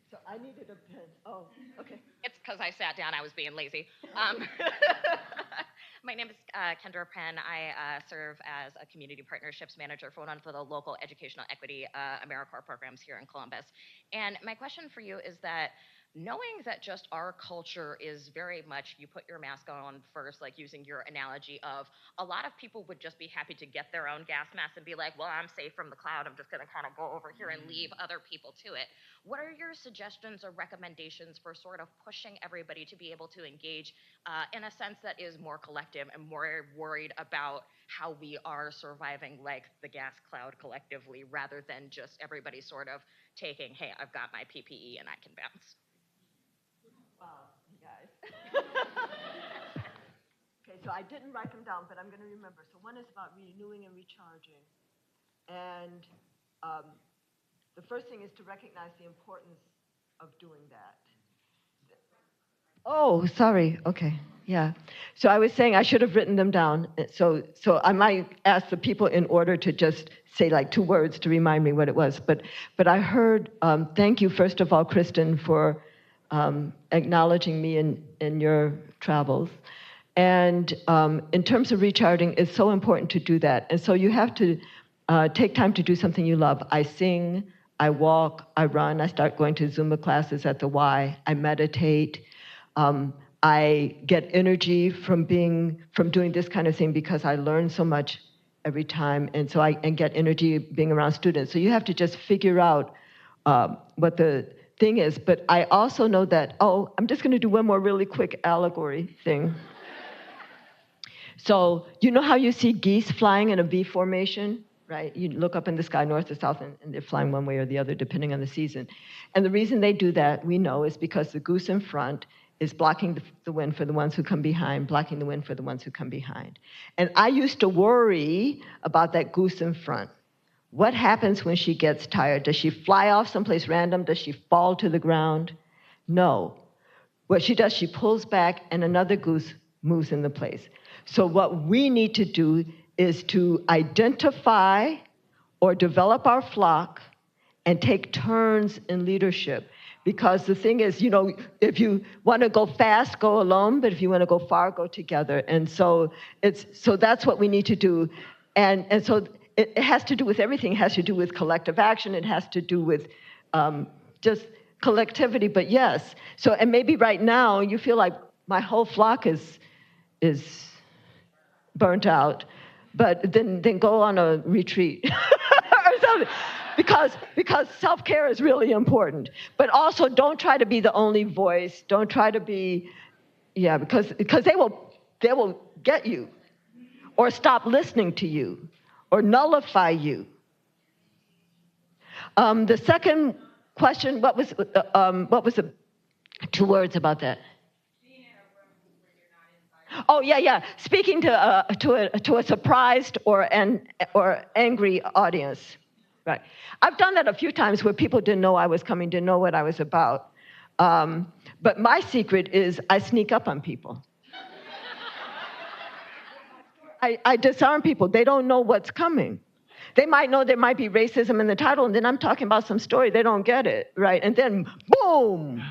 So I needed a pen. Oh, okay. It's because I sat down, I was being lazy. My name is Kendra Penn. I serve as a community partnerships manager for one of the local educational equity AmeriCorps programs here in Columbus. And my question for you is that, knowing that just our culture is very much, you put your mask on first, like using your analogy of, a lot of people would just be happy to get their own gas mask and be like, well, I'm safe from the cloud, I'm just gonna kind of go over here and leave other people to it. What are your suggestions or recommendations for sort of pushing everybody to be able to engage in a sense that is more collective and more worried about how we are surviving like the gas cloud collectively, rather than just everybody sort of taking, hey, I've got my PPE and I can bounce? Wow, you guys. Okay, so I didn't write them down, but I'm going to remember. So one is about renewing and recharging. And the first thing is to recognize the importance of doing that. Oh, sorry. Okay, yeah. So I was saying I should have written them down. So I might ask the people in order to just say like 2 words to remind me what it was. But I heard, thank you, first of all, Kristen, for acknowledging me in your travels. And in terms of recharging, it's so important to do that. And so you have to take time to do something you love. I sing, I walk, I run, I start going to Zumba classes at the Y, I meditate. I get energy from doing this kind of thing because I learn so much every time, and so I get energy being around students. So you have to just figure out what the thing is. But I also know that, I'm just going to do one more really quick allegory thing. So you know how you see geese flying in a V formation, right? You look up in the sky, north or south, and they're flying one way or the other, depending on the season. And the reason they do that, we know, is because the goose in front is blocking the wind for the ones who come behind, blocking the wind for the ones who come behind. And I used to worry about that goose in front. What happens when she gets tired? Does she fly off someplace random? Does she fall to the ground? No. What she does, she pulls back and another goose moves in the place. So what we need to do is to identify or develop our flock and take turns in leadership. Because the thing is, if you want to go fast, go alone, but if you want to go far, go together. And so that's what we need to do. And so it has to do with everything. It has to do with collective action. It has to do with just collectivity. But yes, and maybe right now you feel like my whole flock is burnt out, but then go on a retreat or something. Because self-care is really important. But also don't try to be the only voice. Don't try to be, because they will get you or stop listening to you or nullify you. The second question, what was the 2 words about that? Oh, yeah. Speaking to a surprised or angry audience. Right. I've done that a few times where people didn't know I was coming, didn't know what I was about. But my secret is I sneak up on people. I disarm people. They don't know what's coming. They might know there might be racism in the title, and then I'm talking about some story. They don't get it, right? And then, boom!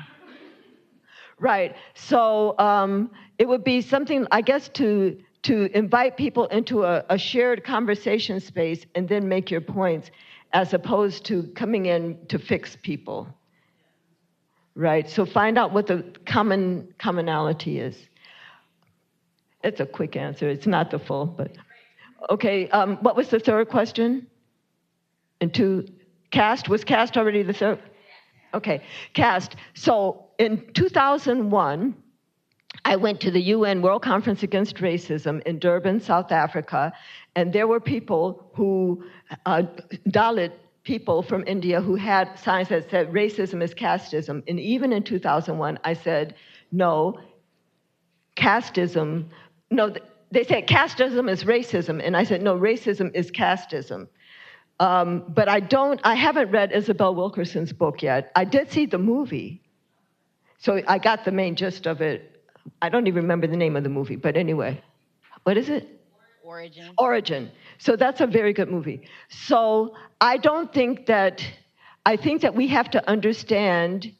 Right. So it would be something, I guess, to invite people into a shared conversation space and then make your points, as opposed to coming in to fix people, right? So find out what the commonality is. It's a quick answer. It's not the full, but okay. What was the third question? And caste, was caste already the third? Okay, caste. So in 2001, I went to the UN World Conference Against Racism in Durban, South Africa, and there were people who, Dalit people from India, who had signs that said racism is casteism. And even in 2001, I said, no, casteism, no, they said casteism is racism. And I said, no, racism is casteism. But I haven't read Isabel Wilkerson's book yet. I did see the movie, so I got the main gist of it. I don't even remember the name of the movie, but anyway. What is it? Origin. So that's a very good movie. So I think that we have to understand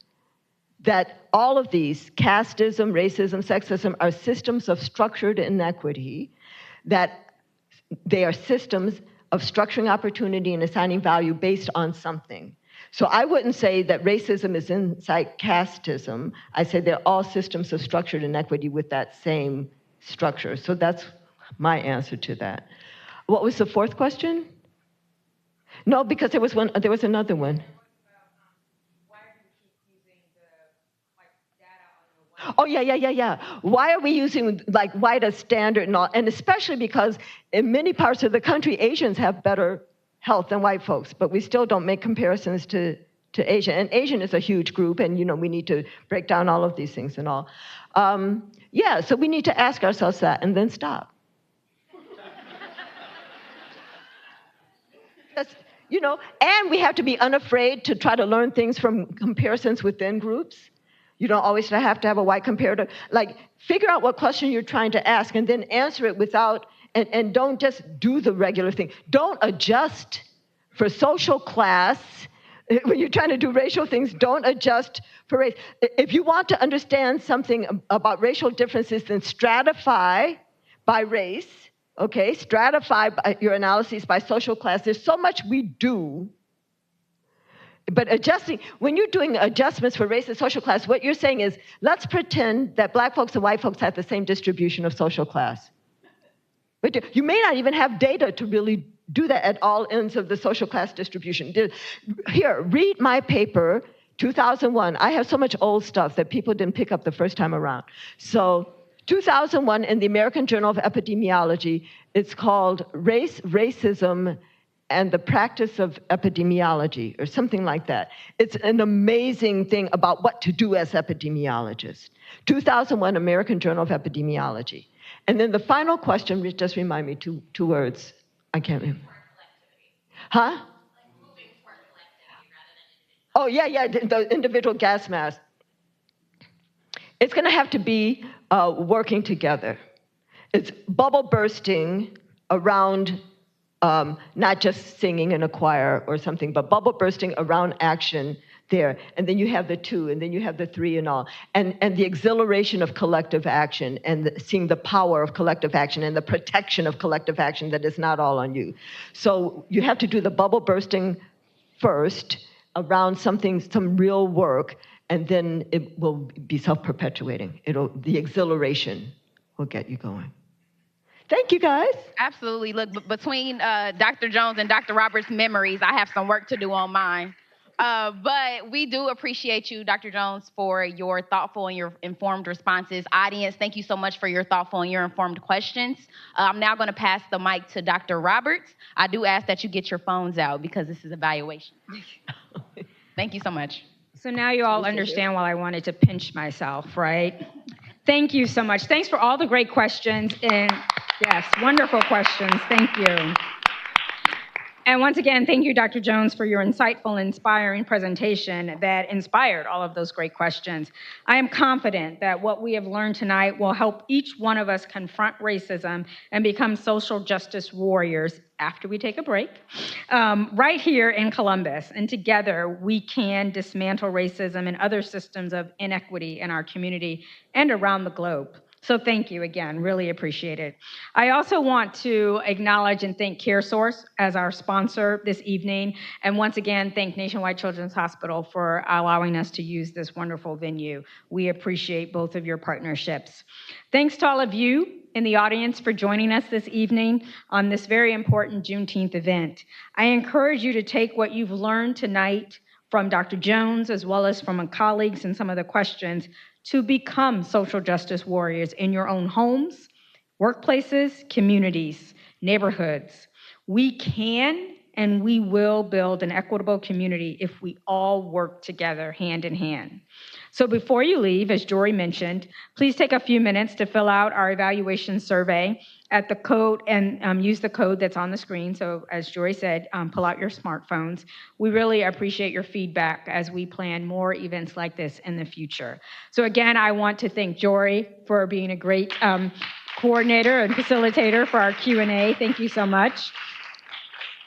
that all of these, casteism, racism, sexism, are systems of structured inequity, that they are systems of structuring opportunity and assigning value based on something. So I wouldn't say that racism is inside casteism. I say they're all systems of structured inequity with that same structure. So that's my answer to that. What was the fourth question? No, because there was another one. Oh, yeah. Why are we using white as standard and all? And especially because in many parts of the country, Asians have better health than white folks, but we still don't make comparisons to Asian. And Asian is a huge group, and we need to break down all of these things and all. So we need to ask ourselves that and then stop. And we have to be unafraid to try to learn things from comparisons within groups. You don't always have to have a white comparator. Figure out what question you're trying to ask and then answer it without, and don't just do the regular thing. Don't adjust for social class. When you're trying to do racial things, don't adjust for race. If you want to understand something about racial differences, then stratify by race, okay? Stratify by your analyses by social class. There's so much we do. But when you're doing adjustments for race and social class, what you're saying is, let's pretend that black folks and white folks have the same distribution of social class. But you may not even have data to really do that at all ends of the social class distribution. Here, read my paper, 2001. I have so much old stuff that people didn't pick up the first time around. So 2001 in the American Journal of Epidemiology, it's called Race, Racism, and the Practice of Epidemiology, or something like that. It's an amazing thing about what to do as epidemiologists. 2001 American Journal of Epidemiology. And then the final question, just remind me, two words. I can't remember. Huh? Oh, yeah, the individual gas mask. It's going to have to be working together. It's bubble bursting around not just singing in a choir or something, but bubble bursting around action there. And then you have the 2, and then you have the 3 and all. And the exhilaration of collective action, and seeing the power of collective action and the protection of collective action that is not all on you. So you have to do the bubble bursting first around something, some real work, and then it will be self-perpetuating. The exhilaration will get you going. Thank you, guys. Absolutely. Look, between Dr. Jones and Dr. Roberts' memories, I have some work to do on mine. But we do appreciate you, Dr. Jones, for your thoughtful and your informed responses. Audience, thank you so much for your thoughtful and your informed questions. I'm now going to pass the mic to Dr. Roberts. I do ask that you get your phones out because this is evaluation. Thank you so much. So now you all understand why I wanted to pinch myself, right? Thank you so much. Thanks for all the great questions. And yes, wonderful questions. Thank you. And once again, thank you, Dr. Jones, for your insightful, inspiring presentation that inspired all of those great questions. I am confident that what we have learned tonight will help each one of us confront racism and become social justice warriors after we take a break, right here in Columbus. And together, we can dismantle racism and other systems of inequity in our community and around the globe. So thank you again, really appreciate it. I also want to acknowledge and thank CareSource as our sponsor this evening, and once again, thank Nationwide Children's Hospital for allowing us to use this wonderful venue. We appreciate both of your partnerships. Thanks to all of you in the audience for joining us this evening on this very important Juneteenth event. I encourage you to take what you've learned tonight from Dr. Jones, as well as from my colleagues and some of the questions, to become social justice warriors in your own homes, workplaces, communities, neighborhoods. We can and we will build an equitable community if we all work together hand in hand. So before you leave, as Jory mentioned, please take a few minutes to fill out our evaluation survey at the code and use the code that's on the screen. So as Jory said, pull out your smartphones. We really appreciate your feedback as we plan more events like this in the future. So again, I want to thank Jory for being a great coordinator and facilitator for our Q&A. Thank you so much.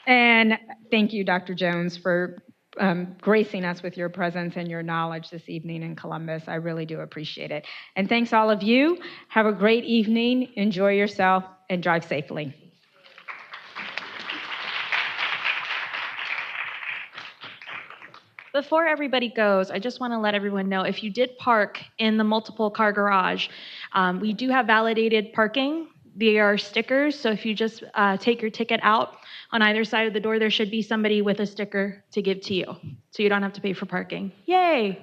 And thank you, Dr. Jones, for gracing us with your presence and your knowledge this evening in Columbus. I really do appreciate it. And thanks all of you. Have a great evening. Enjoy yourself and drive safely. Before everybody goes, I just want to let everyone know, if you did park in the multiple car garage, we do have validated parking. They are stickers, so if you just take your ticket out, on either side of the door, there should be somebody with a sticker to give to you, so you don't have to pay for parking. Yay!